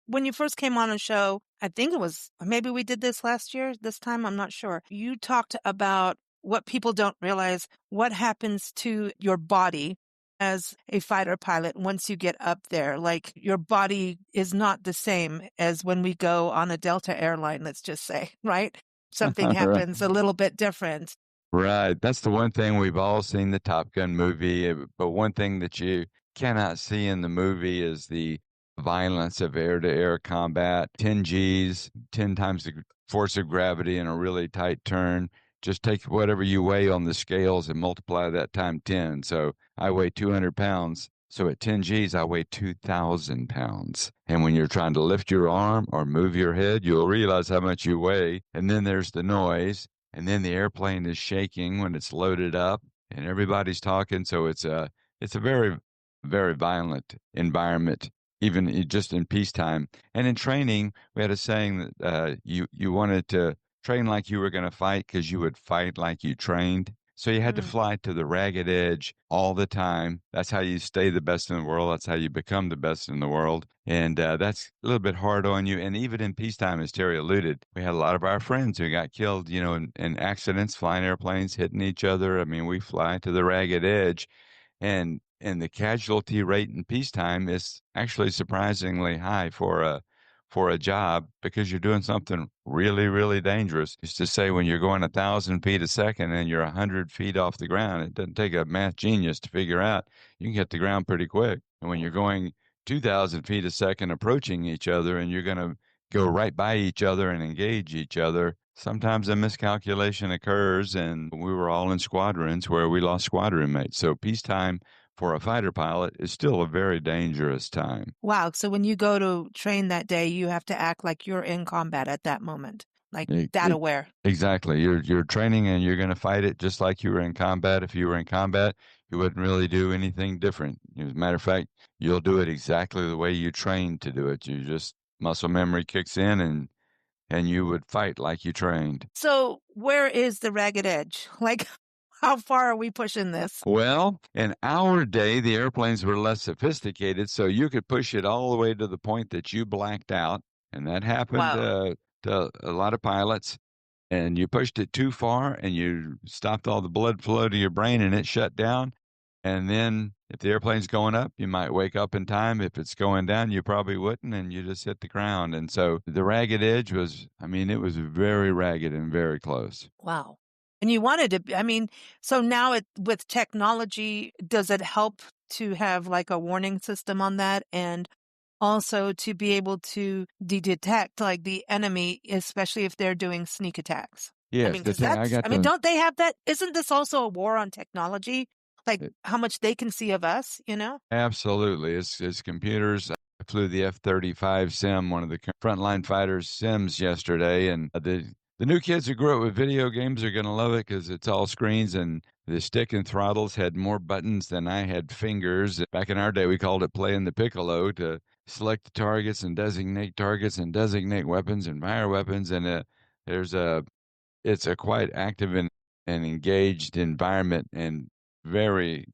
when you first came on a show, I think it was, maybe we did this last year, this time, I'm not sure. You talked about what people don't realize, what happens to your body as a fighter pilot once you get up there. Like, your body is not the same as when we go on a Delta airline, let's just say, right? Something Right. happens a little bit different. Right. That's the one thing we've all seen the Top Gun movie, but one thing that you cannot see in the movie is the violence of air-to-air combat. 10 Gs, 10 times the force of gravity in a really tight turn. Just take whatever you weigh on the scales and multiply that time 10. So I weigh 200 pounds. So at 10 Gs, I weigh 2,000 pounds. And when you're trying to lift your arm or move your head, you'll realize how much you weigh. And then there's the noise. And then the airplane is shaking when it's loaded up and everybody's talking. So it's a very, very violent environment, even just in peacetime. And in training, we had a saying that you wanted to train like you were going to fight because you would fight like you trained. So you had to fly to the ragged edge all the time. That's how you stay the best in the world. That's how you become the best in the world. And that's a little bit hard on you. And even in peacetime, as Terry alluded, we had a lot of our friends who got killed, in accidents, flying airplanes, hitting each other. I mean, we fly to the ragged edge. And the casualty rate in peacetime is actually surprisingly high for a job because you're doing something really, really dangerous. Used to say when you're going 1,000 feet a second and you're 100 feet off the ground, it doesn't take a math genius to figure out you can get the ground pretty quick. And when you're going 2,000 feet a second approaching each other and you're going to go right by each other and engage each other, sometimes a miscalculation occurs. And we were all in squadrons where we lost squadron mates. So peacetime for a fighter pilot is still a very dangerous time. Wow. So when you go to train that day, you have to act like you're in combat at that moment, like that aware. Exactly. You're training and you're going to fight it just like you were in combat. If you were in combat, you wouldn't really do anything different. As a matter of fact, you'll do it exactly the way you trained to do it. You just muscle memory kicks in and you would fight like you trained. So where is the ragged edge? Like, how far are we pushing this? Well, in our day, the airplanes were less sophisticated, so you could push it all the way to the point that you blacked out. And that happened to a lot of pilots. And you pushed it too far and you stopped all the blood flow to your brain and it shut down. And then if the airplane's going up, you might wake up in time. If it's going down, you probably wouldn't, and you just hit the ground. And so the ragged edge it was very ragged and very close. Wow. And you wanted to, so now with technology, does it help to have like a warning system on that? And also to be able to detect like the enemy, especially if they're doing sneak attacks. Yes, don't they have that? Isn't this also a war on technology? Like how much they can see of us, Absolutely. It's computers. I flew the F-35 sim, one of the frontline fighters sims yesterday, and the new kids who grew up with video games are going to love it because it's all screens, and the stick and throttles had more buttons than I had fingers. Back in our day, we called it playing the piccolo to select the targets and designate weapons and fire weapons. And it's a quite active and engaged environment and very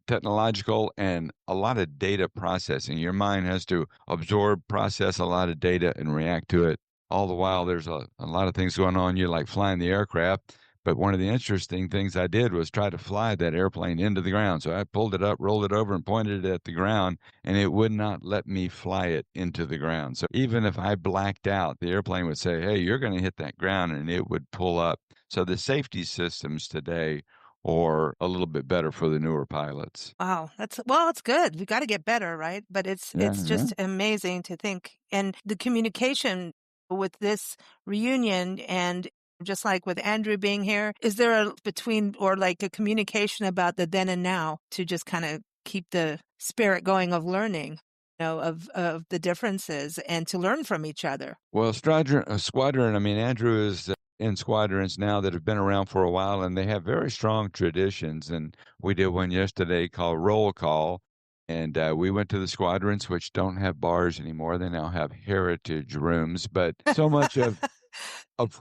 technological and a lot of data processing. Your mind has to absorb, process a lot of data and react to it. All the while, there's a lot of things going on. You like flying the aircraft, But one of the interesting things I did was try to fly that airplane into the ground. So I pulled it up, rolled it over, and pointed it at the ground, and it would not let me fly it into the ground. So even if I blacked out, the airplane would say, "Hey, you're going to hit that ground," and it would pull up. So the safety systems today are a little bit better for the newer pilots. Wow, it's good. We got to get better, right? But it's Yeah. just amazing to think, and the communication with this reunion, and just like with Andrew being here, is there a between or like a communication about the then and now to just kind of keep the spirit going of learning, of the differences and to learn from each other? Well, Squadron, I mean, Andrew is in squadrons now that have been around for a while, and they have very strong traditions. And we did one yesterday called Roll Call. And we went to the squadrons, which don't have bars anymore. They now have heritage rooms. But so much of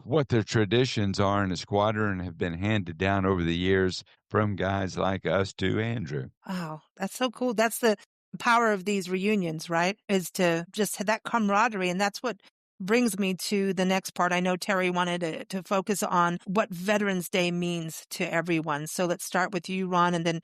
what their traditions are in a squadron have been handed down over the years from guys like us to Andrew. Wow, that's so cool. That's the power of these reunions, right? Is to just have that camaraderie. And that's what brings me to the next part. I know Terri wanted to focus on what Veterans Day means to everyone. So let's start with you, Ron, and then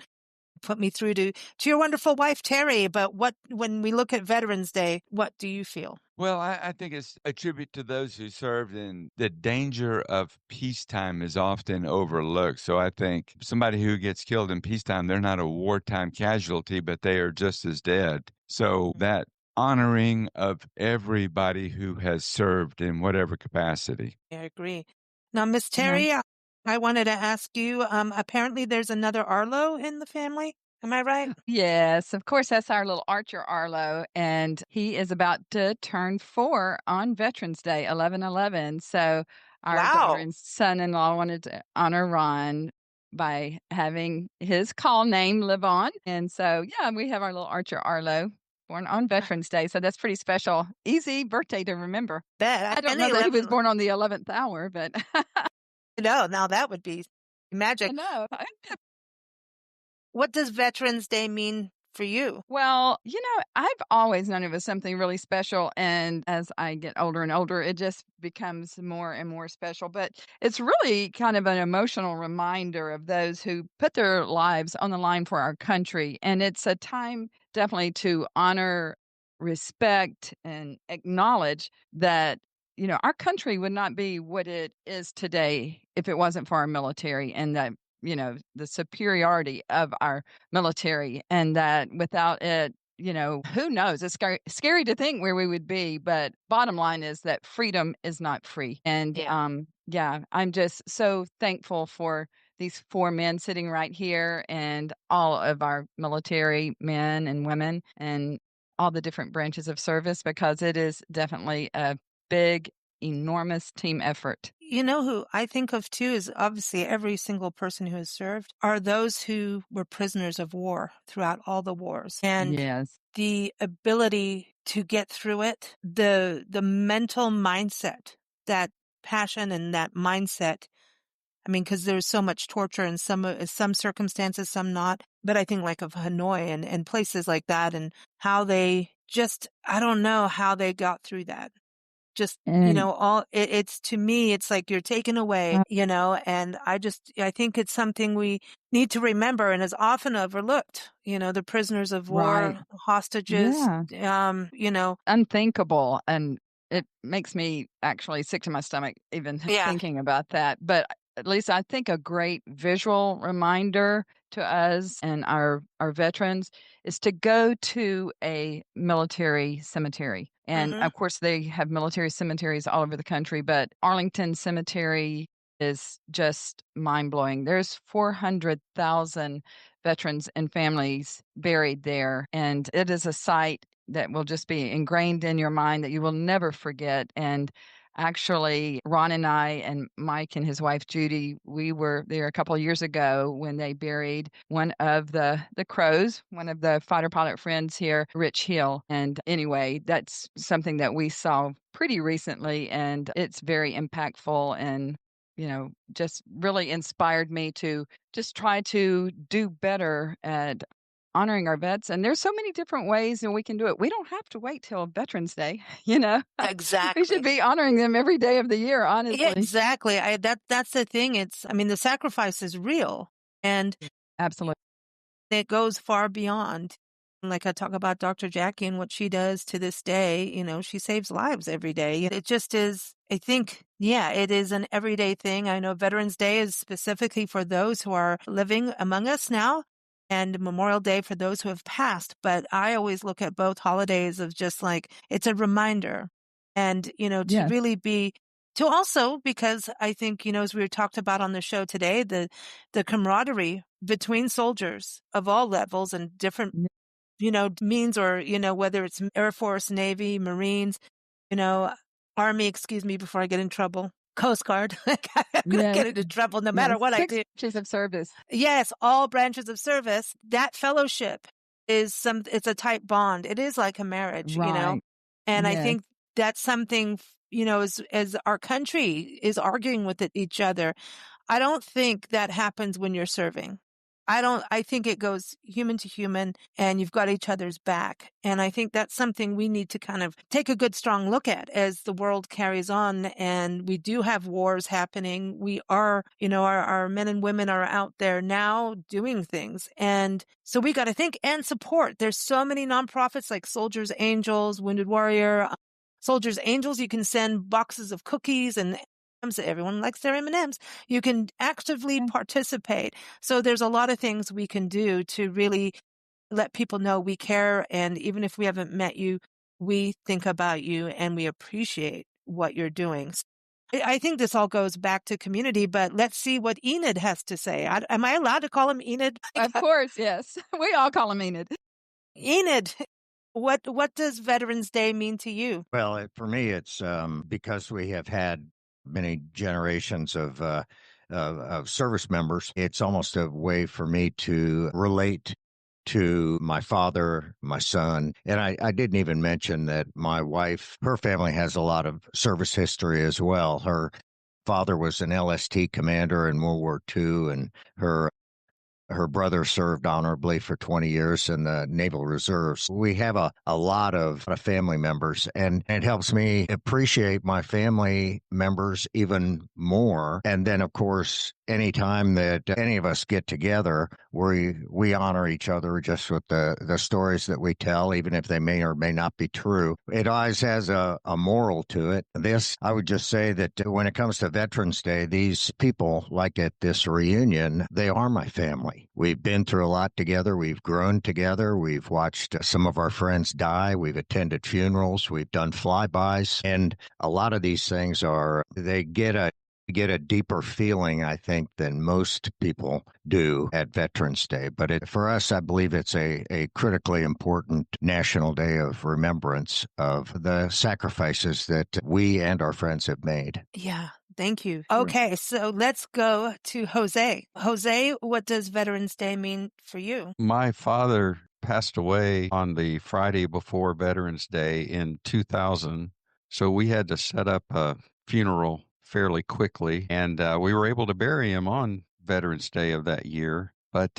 put me through to your wonderful wife, Terri. But when we look at Veterans Day, what do you feel? Well, I think it's a tribute to those who served, and the danger of peacetime is often overlooked. So I think somebody who gets killed in peacetime, they're not a wartime casualty, but they are just as dead. So that honoring of everybody who has served in whatever capacity. I agree. Now, Miss Yeah. Terri, I wanted to ask you, apparently there's another Arlo in the family. Am I right? Yes, of course, that's our little Archer Arlo, and he is about to turn 4 on Veterans Day, 11/11. So our daughter Wow. and son-in-law wanted to honor Ron by having his call name live on. And so, yeah, we have our little Archer Arlo born on Veterans Day. So that's pretty special. Easy birthday to remember. Bet. I don't And the know that he was 11, born on the 11th hour, but no, now that would be I magic. know. What does Veterans Day mean for you? Well, I've always known it was something really special. And as I get older and older, it just becomes more and more special. But it's really kind of an emotional reminder of those who put their lives on the line for our country. And it's a time definitely to honor, respect, and acknowledge that. Our country would not be what it is today if it wasn't for our military and the superiority of our military, and that without it, who knows? It's scary to think where we would be, but bottom line is that freedom is not free. And Yeah. yeah, I'm just so thankful for these 4 men sitting right here and all of our military men and women and all the different branches of service, because it is definitely a big, enormous team effort. You know who I think of too is obviously every single person who has served are those who were prisoners of war throughout all the wars. And Yes. the ability to get through it, the mental mindset, that passion and that mindset. I mean, because there's so much torture in some circumstances, some not. But I think like of Hanoi and places like that, and how they just, I don't know how they got through that. Just, And it's to me, it's like you're taken away, and I think it's something we need to remember and is often overlooked, the prisoners of right. war, hostages, Yeah. you know, Unthinkable, and it makes me actually sick to my stomach even yeah. thinking about that. But at least I think a great visual reminder to us and our veterans is to go to a military cemetery. And Hmm. of course, they have military cemeteries all over the country, but Arlington Cemetery is just mind blowing. There's 400,000 veterans and families buried there, and it is a site that will just be ingrained in your mind that you will never forget. And actually, Ron and I and Mike and his wife Judy, we were there a couple of years ago when they buried one of the crows, one of the fighter pilot friends here, Rich Hill. And anyway, that's something that we saw pretty recently, and it's very impactful and just really inspired me to just try to do better at honoring our vets. And there's so many different ways that we can do it. We don't have to wait till Veterans Day, you know. We Exactly. should be honoring them every day of the year, Yeah, honestly. exactly. That's the thing. The sacrifice is real, and Absolutely. it goes far beyond. Like I talk about Dr. Jackie and what she does to this day, she saves lives every day. It just is, I think, yeah, it is an everyday thing. I know Veterans Day is specifically for those who are living among us now, and Memorial Day for those who have passed. But I always look at both holidays of just like, it's a reminder. And, to Yes. really be, to also, because I think, as we were talked about on the show today, the camaraderie between soldiers of all levels and different, means, or, whether it's Air Force, Navy, Marines, Army, excuse me, before I get in trouble, Coast Guard. I'm going to get into trouble no matter what I do. 6 branches of service. Yes, all branches of service. That fellowship it's a tight bond. It is like a marriage, Right. and I Yes. think that's something, as our country is arguing with each other, I don't think that happens when you're serving. I think it goes human to human, and you've got each other's back. And I think that's something we need to kind of take a good, strong look at as the world carries on. And we do have wars happening. We are, our men and women are out there now doing things. And so we got to think and support. There's so many nonprofits like Soldiers Angels, Wounded Warrior, Soldiers Angels. You can send boxes of cookies and M&Ms. Everyone likes their M&Ms. You can actively participate. So there's a lot of things we can do to really let people know we care. And even if we haven't met you, we think about you and we appreciate what you're doing. So I think this all goes back to community, but let's see what Enid has to say. Am I allowed to call him Enid? Of course, yes. We all call him Enid. Enid, what does Veterans Day mean to you? Well, for me, it's because we have had many generations of service members. It's almost a way for me to relate to my father, my son. And I didn't even mention that my wife, her family has a lot of service history as well. Her father was an LST commander in World War II, and her brother served honorably for 20 years in the Naval Reserves. We have a lot of family members, and it helps me appreciate my family members even more. And then, of course, anytime that any of us get together, we honor each other just with the stories that we tell, even if they may or may not be true. It always has a moral to it. I would just say that when it comes to Veterans Day, these people, like at this reunion, they are my family. We've been through a lot together. We've grown together. We've watched some of our friends die. We've attended funerals. We've done flybys. And a lot of these things they get a deeper feeling, I think, than most people do at Veterans Day. But for us, I believe it's a critically important national day of remembrance of the sacrifices that we and our friends have made. Yeah. Thank you. Okay, so let's go to Jose. Jose, what does Veterans Day mean for you? My father passed away on the Friday before Veterans Day in 2000. So we had to set up a funeral fairly quickly, and we were able to bury him on Veterans Day of that year. But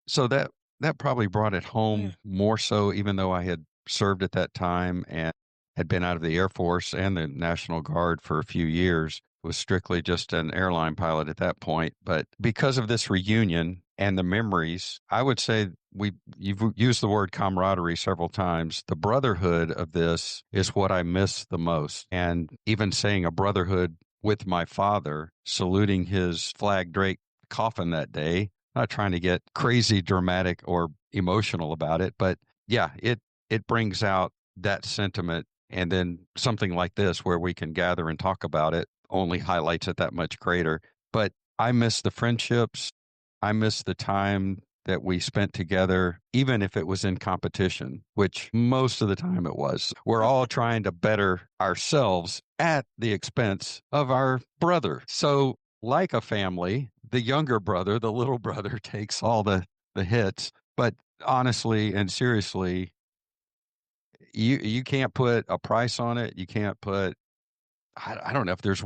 so that probably brought it home more so, even though I had served at that time and had been out of the Air Force and the National Guard for a few years. Was strictly just an airline pilot at that point. But because of this reunion and the memories, I would say you've used the word camaraderie several times. The brotherhood of this is what I miss the most. And even saying a brotherhood with my father, saluting his flag draped coffin that day, not trying to get crazy dramatic or emotional about it, but yeah, it brings out that sentiment. And then something like this where we can gather and talk about it only highlights it that much greater. But I miss the friendships. I miss the time that we spent together, even if it was in competition, which most of the time it was. We're all trying to better ourselves at the expense of our brother. So like a family, the younger brother, the little brother takes all the hits. But honestly and seriously, you can't put a price on it. You can't put, I don't know if there's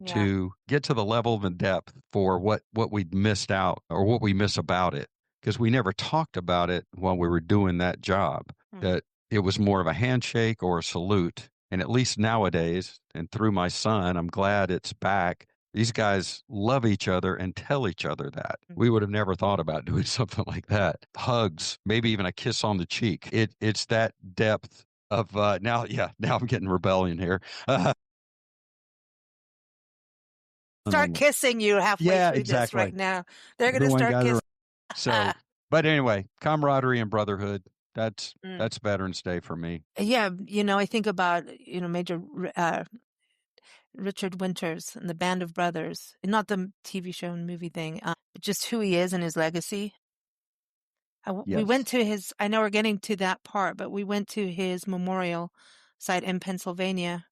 to get to the level of the depth for what we missed out or what we miss about it. because we never talked about it while we were doing that job, that it was more of a handshake or a salute. And at least nowadays, and through my son, I'm glad it's back. These guys love each other and tell each other that. We would have never thought about doing something like that. Hugs, maybe even a kiss on the cheek. It's that depth of now I'm getting rebellion here. Start kissing you halfway through this right now. They're going to start kissing. So, but anyway, camaraderie and brotherhood. That's Veterans Day for me. Yeah, I think about Major Richard Winters and the Band of Brothers, not the TV show and movie thing, but just who he is and his legacy. We went to his. I know we're getting to that part, but we went to his memorial site in Pennsylvania,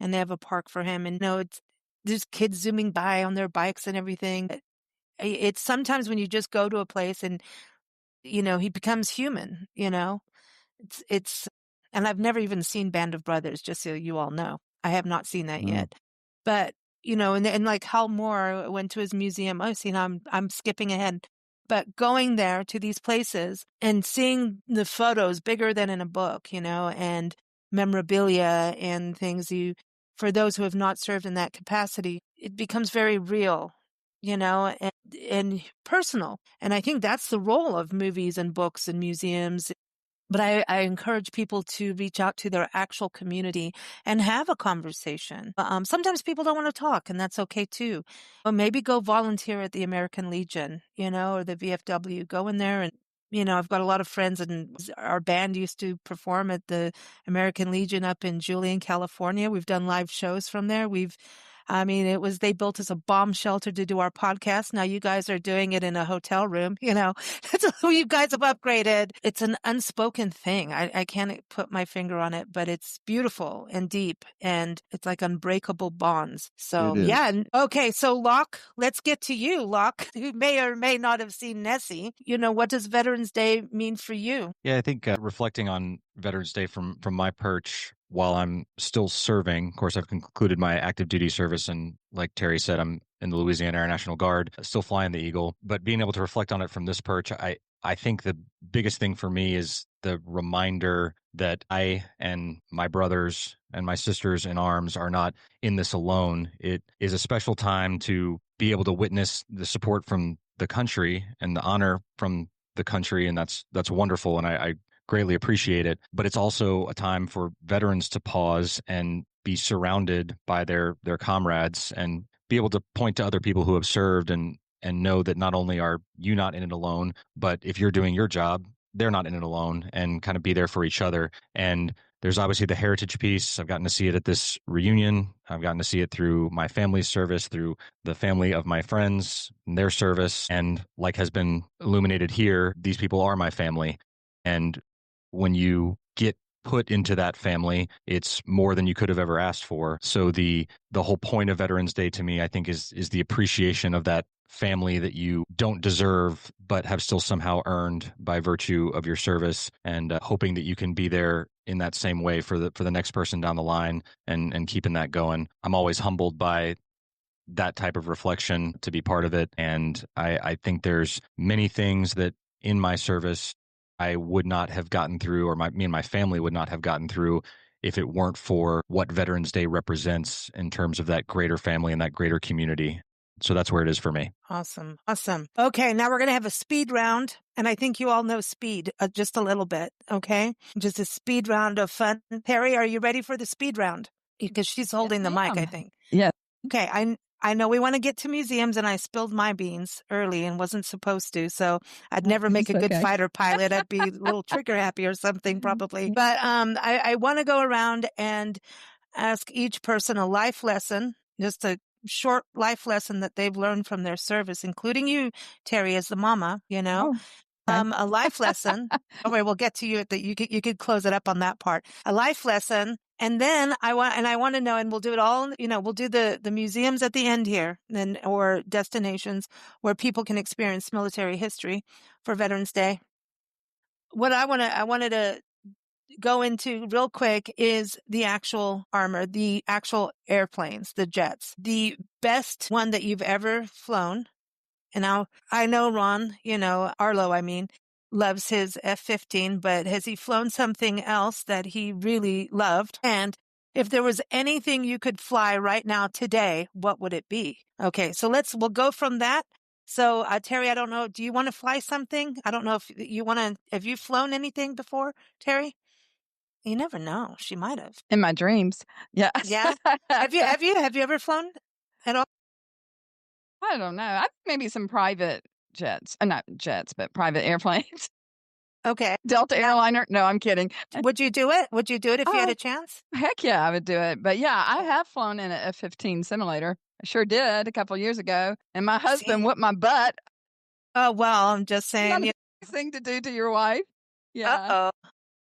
and they have a park for him. And there's kids zooming by on their bikes and everything. It's sometimes when you just go to a place and he becomes human. It's and I've never even seen Band of Brothers, just so you all know. I have not seen that yet. But and like Hal Moore went to his museum. Oh, see, now I'm skipping ahead. But going there to these places and seeing the photos bigger than in a book, and memorabilia and things, for those who have not served in that capacity, it becomes very real, and personal. And I think that's the role of movies and books and museums. But I encourage people to reach out to their actual community and have a conversation. Sometimes people don't want to talk, and that's okay too. Or maybe go volunteer at the American Legion, or the VFW. Go in there and, I've got a lot of friends, and our band used to perform at the American Legion up in Julian, California. We've done live shows from there. They built us a bomb shelter to do our podcast. Now you guys are doing it in a hotel room, That's how you guys have upgraded. It's an unspoken thing. I can't put my finger on it, but it's beautiful and deep, and it's like unbreakable bonds. So yeah. Okay. So Locke, let's get to you, Locke, who may or may not have seen Nessie. What does Veterans Day mean for you? Yeah, I think reflecting on Veterans Day from my perch while I'm still serving, of course, I've concluded my active duty service. And like Terri said, I'm in the Louisiana Air National Guard, still flying the Eagle. But being able to reflect on it from this perch, I think the biggest thing for me is the reminder that I and my brothers and my sisters in arms are not in this alone. It is a special time to be able to witness the support from the country and the honor from the country. And that's wonderful. And I greatly appreciate it. But it's also a time for veterans to pause and be surrounded by their comrades and be able to point to other people who have served and know that not only are you not in it alone, but if you're doing your job, they're not in it alone, and kind of be there for each other. And there's obviously the heritage piece. I've gotten to see it at this reunion. I've gotten to see it through my family's service, through the family of my friends and their service. And like has been illuminated here, these people are my family. And when you get put into that family, it's more than you could have ever asked for. So the whole point of Veterans Day to me, I think, is the appreciation of that family that you don't deserve, but have still somehow earned by virtue of your service, and hoping that you can be there in that same way for the next person down the line, and keeping that going. I'm always humbled by that type of reflection to be part of it. And I think there's many things that in my service I would not have gotten through, or me and my family would not have gotten through, if it weren't for what Veterans Day represents in terms of that greater family and that greater community. So that's where it is for me. Awesome. Okay, now we're going to have a speed round. And I think you all know speed just a little bit, okay? Just a speed round of fun. Terri, are you ready for the speed round? Because she's holding the mic, I think. Yeah. Okay, I know we want to get to museums, and I spilled my beans early and wasn't supposed to, so I'd never make a good fighter pilot. I'd be a little trigger happy or something probably. But I want to go around and ask each person a life lesson, just a short life lesson that they've learned from their service, including you, Terri, as the mama, a life lesson. Okay, we'll get to you at you could close it up on that part. A life lesson. And then I want to know, and we'll do it all, we'll do the museums at the end here, or destinations where people can experience military history for Veterans Day. What I wanted to go into real quick is the actual armor, the actual airplanes, the jets. The best one that you've ever flown, And now I know Ron, Arlo, I mean, loves his F-15, but has he flown something else that he really loved? And if there was anything you could fly right now today, what would it be? Okay, so we'll go from that. So, Terri, I don't know, do you want to fly something? I don't know if you want to, have you flown anything before, Terri? You never know. She might have. In my dreams. Yes. Yeah. Have you ever flown at all? I don't know. I think maybe some private jets. Not jets, but private airplanes. Okay. Delta airliner. No, I'm kidding. Would you do it? Would you do it if you had a chance? Heck yeah, I would do it. But yeah, I have flown in an F-15 simulator. I sure did a couple of years ago. And my husband whipped my butt. Oh, well, I'm just saying. Not a nice thing to do to your wife. Yeah. Uh-oh.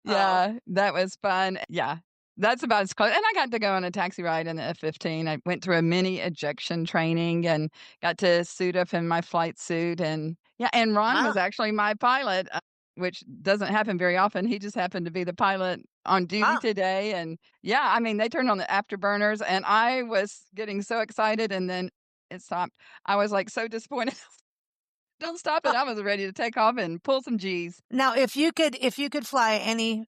Yeah, that was fun. Yeah, that's about as close. And I got to go on a taxi ride in the F-15. I went through a mini ejection training and got to suit up in my flight suit. And yeah, and Ron was actually my pilot, which doesn't happen very often. He just happened to be the pilot on duty today. And yeah, I mean, they turned on the afterburners and I was getting so excited and then it stopped. I was like so disappointed. Don't stop it. I was ready to take off and pull some G's. Now, if you could fly any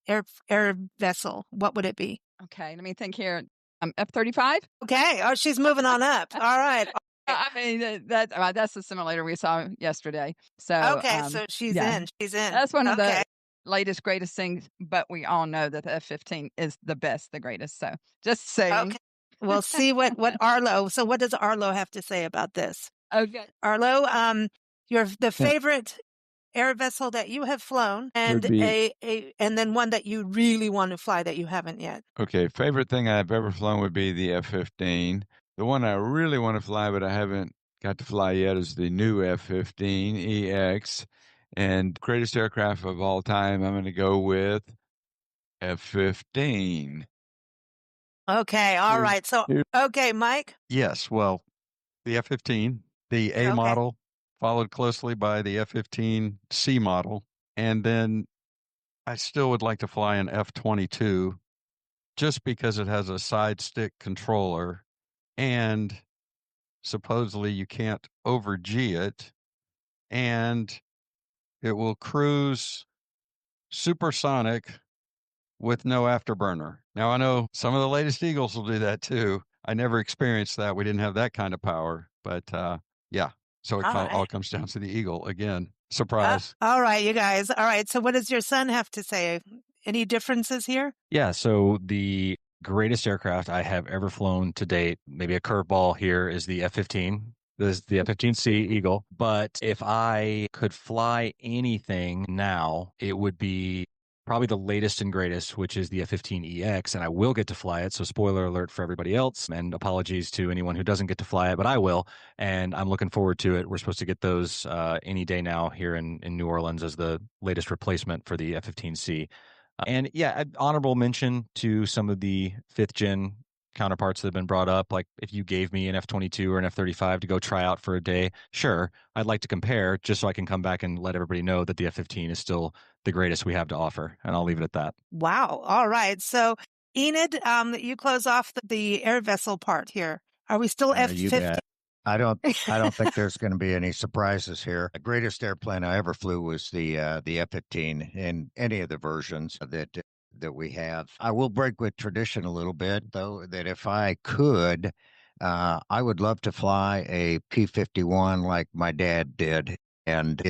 air vessel, what would it be? Okay, let me think here. F-35. Okay. Oh, she's moving on up. All right. I mean that's the simulator we saw yesterday. So okay, so she's in. She's in. That's one of the latest, greatest things. But we all know that the F-15 is the best, the greatest. So just saying. Okay. We'll see what Arlo. So what does Arlo have to say about this? Okay, Arlo, the favorite air vessel that you have flown, and and then one that you really want to fly that you haven't yet. Okay, favorite thing I've ever flown would be the F-15. The one I really want to fly, but I haven't got to fly yet, is the new F-15EX. And greatest aircraft of all time, I'm going to go with F-15. Okay, all right. So, okay, Mike? Yes, well, the F-15, the A model, followed closely by the F-15C model. And then I still would like to fly an F-22 just because it has a side stick controller and supposedly you can't over G it and it will cruise supersonic with no afterburner. Now, I know some of the latest Eagles will do that too. I never experienced that. We didn't have that kind of power, but yeah. So it all comes down to the Eagle again. Surprise. All right, you guys. All right. So what does your son have to say? Any differences here? Yeah. So the greatest aircraft I have ever flown to date, maybe a curveball here, is the F-15. This is the F-15C Eagle. But if I could fly anything now, it would be probably the latest and greatest, which is the F-15EX, and I will get to fly it. So spoiler alert for everybody else, and apologies to anyone who doesn't get to fly it, but I will, and I'm looking forward to it. We're supposed to get those any day now here in New Orleans as the latest replacement for the F-15C. And yeah, honorable mention to some of the 5th gen counterparts that have been brought up. Like if you gave me an F-22 or an F-35 to go try out for a day, sure, I'd like to compare just so I can come back and let everybody know that the F-15 is still the greatest we have to offer. And I'll leave it at that. Wow. All right. So Enid, you close off the air vessel part here. Are we still F-15? I don't think there's going to be any surprises here. The greatest airplane I ever flew was the F-15 in any of the versions that we have. I will break with tradition a little bit, though, that if I could, I would love to fly a P-51 like my dad did. And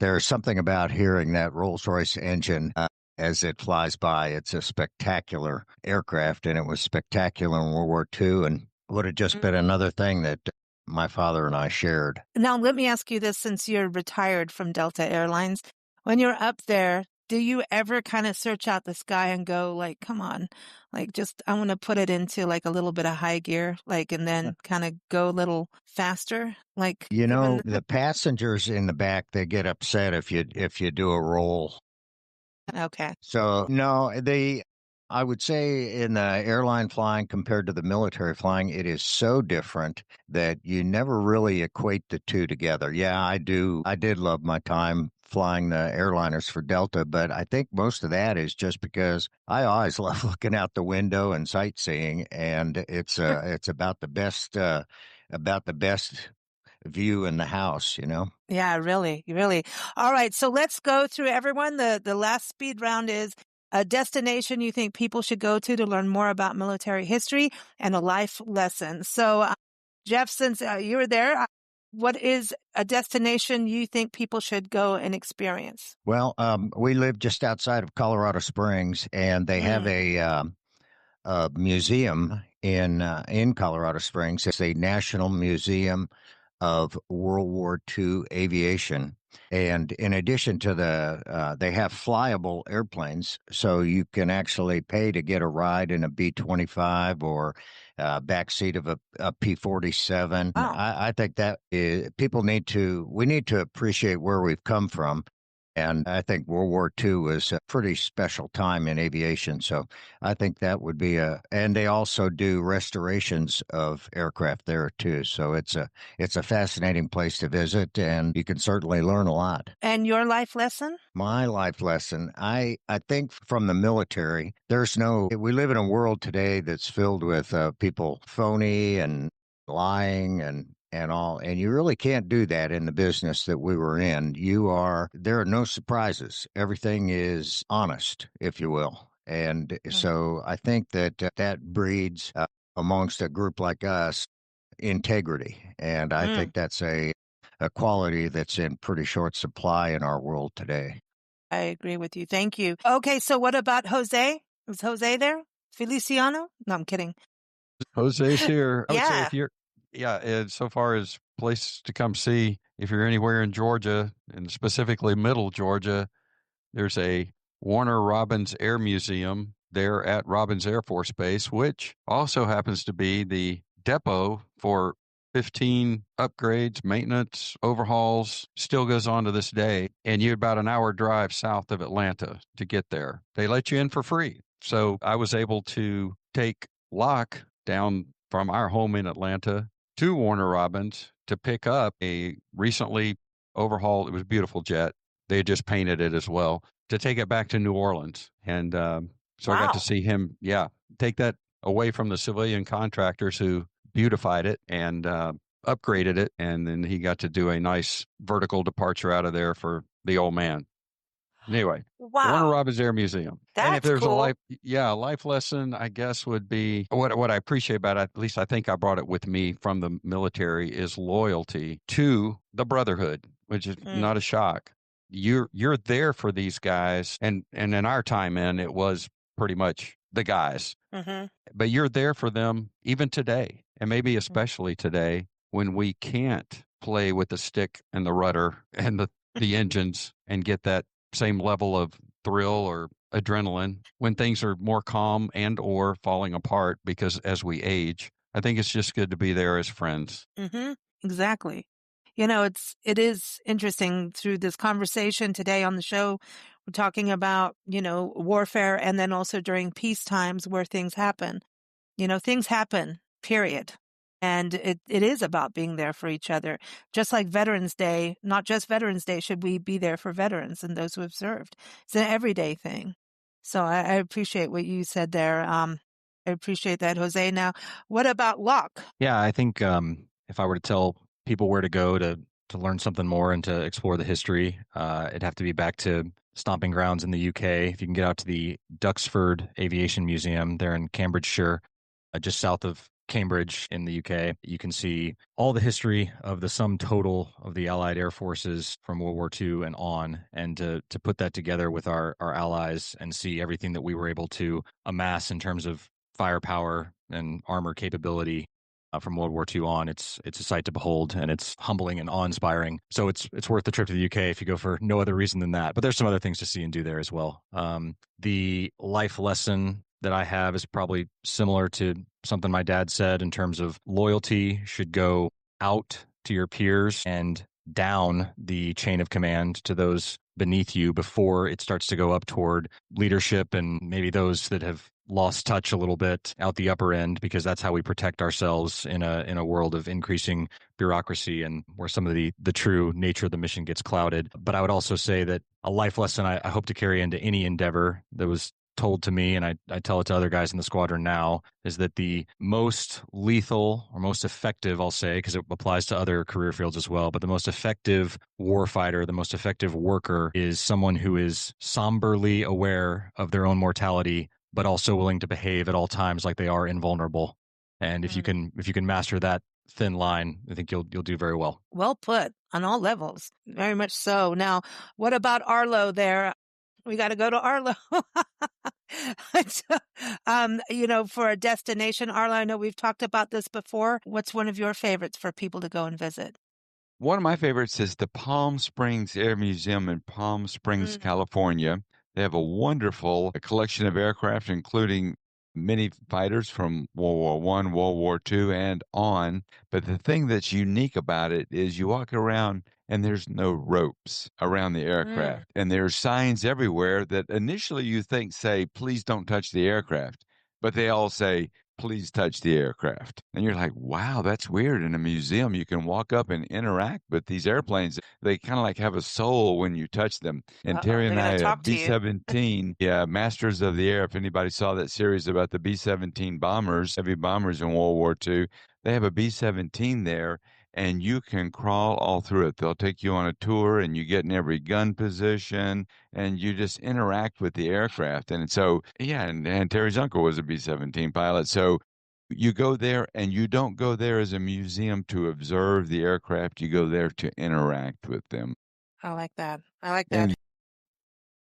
there's something about hearing that Rolls-Royce engine as it flies by. It's a spectacular aircraft, and it was spectacular in World War II, and would have just been another thing that my father and I shared. Now, let me ask you this, since you're retired from Delta Airlines. When you're up there, do you ever kind of search out the sky and go like, come on, like just, I want to put it into like a little bit of high gear, like, and then kind of go a little faster? Like, the passengers in the back, they get upset if you do a roll. Okay. So no, I would say in the airline flying compared to the military flying, it is so different that you never really equate the two together. Yeah, I did love my time flying the airliners for Delta, but I think most of that is just because I always love looking out the window and sightseeing, and it's about the best view in the house, you know? Yeah, really, really. All right, so let's go through everyone. The last speed round is a destination you think people should go to learn more about military history and a life lesson. So, Jeff, since you were there, what is a destination you think people should go and experience? Well, we live just outside of Colorado Springs, and they have a museum in Colorado Springs. It's a National Museum of World War II Aviation. And in addition to they have flyable airplanes, so you can actually pay to get a ride in a B-25 or backseat of a P-47. Wow. I think that we need to appreciate where we've come from. And I think World War II was a pretty special time in aviation. So I think that would be and they also do restorations of aircraft there too. So it's a fascinating place to visit, and you can certainly learn a lot. And your life lesson? My life lesson, I think from the military, we live in a world today that's filled with people phony and lying and all, and you really can't do that in the business that we were in. There are no surprises. Everything is honest, if you will. And so I think that breeds amongst a group like us integrity. And I think that's a quality that's in pretty short supply in our world today. I agree with you. Thank you. Okay, so what about Jose? Is Jose there? Feliciano? No, I'm kidding. Jose's here. I would say Yeah. if you're, and so far as places to come see, if you're anywhere in Georgia, and specifically middle Georgia, there's a Warner Robins Air Museum there at Robins Air Force Base, which also happens to be the depot for 15 upgrades, maintenance, overhauls, still goes on to this day. And you're about an hour drive south of Atlanta to get there. They let you in for free. So I was able to take Locke down from our home in Atlanta to Warner Robins to pick up a recently overhauled, it was a beautiful jet. They had just painted it as well, to take it back to New Orleans. And so I got to see him, take that away from the civilian contractors who beautified it and upgraded it. And then he got to do a nice vertical departure out of there for the old man. Anyway, Warner Robins Air Museum. And if there's cool. a life lesson, I guess would be what I appreciate about it, at least I think I brought it with me from the military, is loyalty to the Brotherhood, which is not a shock. You're there for these guys, and in our time it was pretty much the guys. But you're there for them even today, and maybe especially today when we can't play with the stick and the rudder and the engines and get that same level of thrill or adrenaline when things are more calm and or falling apart, because as we age, I think it's just good to be there as friends. Exactly. You know, it is interesting through this conversation today on the show. We're talking about, warfare, and then also during peace times where things happen. Things happen, period. And it is about being there for each other. Just like Veterans Day, not just Veterans Day, should we be there for veterans and those who have served. It's an everyday thing. So I appreciate what you said there. I appreciate that, Jose. Now, what about Locke? Yeah, I think if I were to tell people where to go to learn something more and to explore the history, it'd have to be back to stomping grounds in the UK. If you can get out to the Duxford Aviation Museum there in Cambridgeshire, just south of Cambridge in the UK, you can see all the history of the sum total of the Allied air forces from World War II and on, and to put that together with our allies and see everything that we were able to amass in terms of firepower and armor capability from World War II on. It's a sight to behold, and it's humbling and awe-inspiring. So it's worth the trip to the UK if you go for no other reason than that. But there's some other things to see and do there as well. The life lesson that I have is probably similar to something my dad said in terms of loyalty should go out to your peers and down the chain of command to those beneath you before it starts to go up toward leadership and maybe those that have lost touch a little bit out the upper end, because that's how we protect ourselves in a world of increasing bureaucracy and where some of the true nature of the mission gets clouded. But I would also say that a life lesson I hope to carry into any endeavor that was told to me, and I tell it to other guys in the squadron now, is that the most lethal or most effective, I'll say, because it applies to other career fields as well, but the most effective warfighter, the most effective worker is someone who is somberly aware of their own mortality, but also willing to behave at all times like they are invulnerable. And if you can master that thin line, I think you'll do very well. Well put on all levels. Very much so. Now, what about Arlo there? We got to go to Arlo. For a destination, Arlo, I know we've talked about this before. What's one of your favorites for people to go and visit? One of my favorites is the Palm Springs Air Museum in Palm Springs, California. They have a wonderful collection of aircraft, including many fighters from World War One, World War Two, and on. But the thing that's unique about it is you walk around and there's no ropes around the aircraft. And there's signs everywhere that initially you think say, please don't touch the aircraft. But they all say, please touch the aircraft. And you're like, wow, that's weird. In a museum, you can walk up and interact with these airplanes. They kind of like have a soul when you touch them. And Terry and I, B-17, Masters of the Air, if anybody saw that series about the B-17 bombers, heavy bombers in World War II, they have a B-17 there. And you can crawl all through it. They'll take you on a tour and you get in every gun position and you just interact with the aircraft. And so, and Terry's uncle was a B-17 pilot. So you go there and you don't go there as a museum to observe the aircraft. You go there to interact with them. I like that. And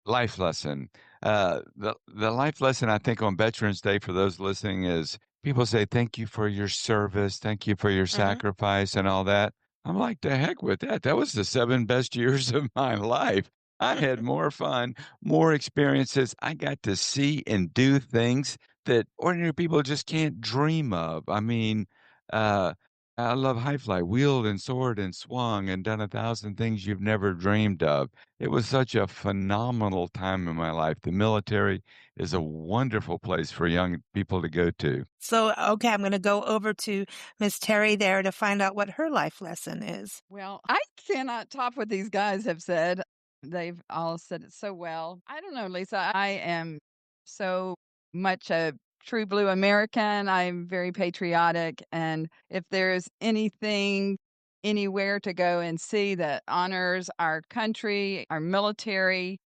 life lesson. The life lesson, I think, on Veterans Day for those listening is people say, thank you for your service. Thank you for your sacrifice and all that. I'm like, to heck with that. That was the 7 best years of my life. I had more fun, more experiences. I got to see and do things that ordinary people just can't dream of. I mean, I love high fly, wheeled and soared and swung and done 1,000 things you've never dreamed of. It was such a phenomenal time in my life. The military is a wonderful place for young people to go to. So, okay, I'm going to go over to Miss Terri there to find out what her life lesson is. Well, I cannot top what these guys have said. They've all said it so well. I don't know, Lisa. I am so much a true blue American. I'm very patriotic. And if there's anything, anywhere to go and see that honors our country, our military,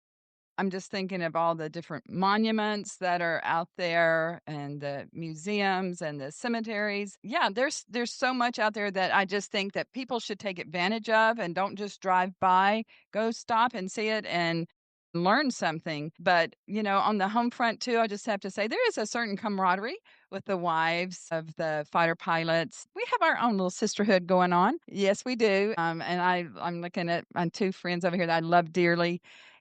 I'm just thinking of all the different monuments that are out there and the museums and the cemeteries. Yeah, there's so much out there that I just think that people should take advantage of and don't just drive by. Go stop and see it and learn something. But, on the home front too, I just have to say there is a certain camaraderie with the wives of the fighter pilots. We have our own little sisterhood going on. Yes, we do. And I'm looking at my 2 friends over here that I love dearly.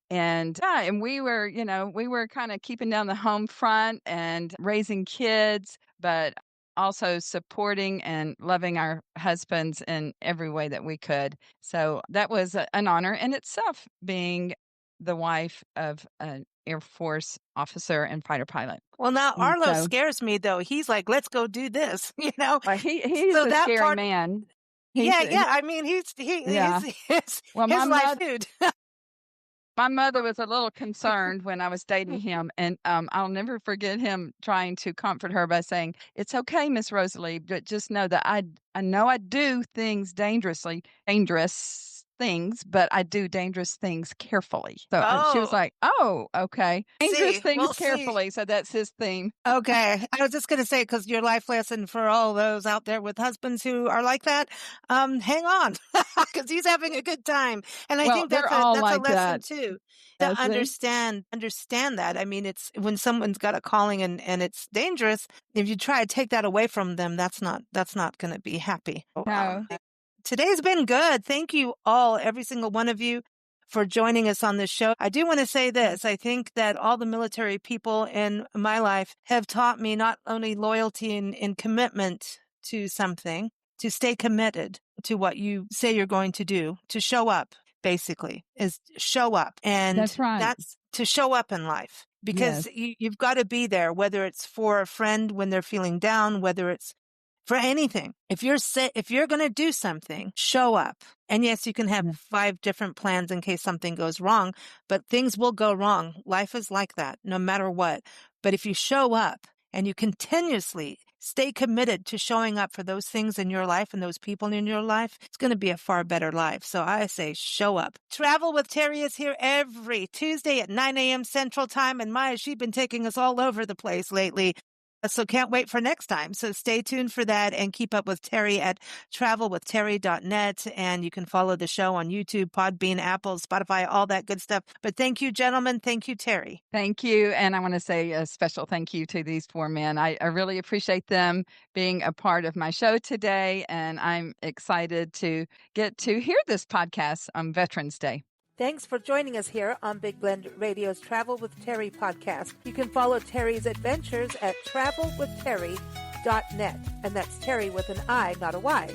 And we were kind of keeping down the home front and raising kids, but also supporting and loving our husbands in every way that we could. So that was an honor in itself, being the wife of an Air Force officer and fighter pilot. Well, now Arlo scares me, though. He's like, let's go do this, He's so a scary man. I mean, he's his life dude. My mother was a little concerned when I was dating him, and I'll never forget him trying to comfort her by saying, "It's okay, Miss Rosalie, but just know that I know I do things dangerous things, but I do dangerous things carefully." So she was like, "Oh, okay, dangerous things carefully." So that's his theme. Okay, I was just going to say, because your life lesson for all those out there with husbands who are like that, hang on, because he's having a good time, and I think that's a lesson too. To understand that. I mean, it's when someone's got a calling and it's dangerous. If you try to take that away from them, that's not going to be happy. No. Today's been good. Thank you all, every single one of you, for joining us on this show. I do want to say this. I think that all the military people in my life have taught me not only loyalty and commitment to something, to stay committed to what you say you're going to do, to show up, basically, is show up. And that's right. That's to show up in life. Because you've got to be there, whether it's for a friend when they're feeling down, whether it's for anything. If you're going to do something, show up. And yes, you can have 5 different plans in case something goes wrong, but things will go wrong. Life is like that, no matter what. But if you show up and you continuously stay committed to showing up for those things in your life and those people in your life, it's going to be a far better life. So I say show up. Travel with Terri is here every Tuesday at 9 a.m. Central Time. And Maya, she's been taking us all over the place lately. So can't wait for next time. So stay tuned for that and keep up with Terri at travelwithterri.net. And you can follow the show on YouTube, Podbean, Apple, Spotify, all that good stuff. But thank you, gentlemen. Thank you, Terri. Thank you. And I want to say a special thank you to these 4 men. I really appreciate them being a part of my show today. And I'm excited to get to hear this podcast on Veterans Day. Thanks for joining us here on Big Blend Radio's Travel with Terri podcast. You can follow Terri's adventures at travelwithterri.net, and that's Terri with an I, not a Y.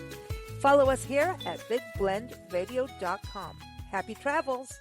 Follow us here at bigblendradio.com. Happy travels!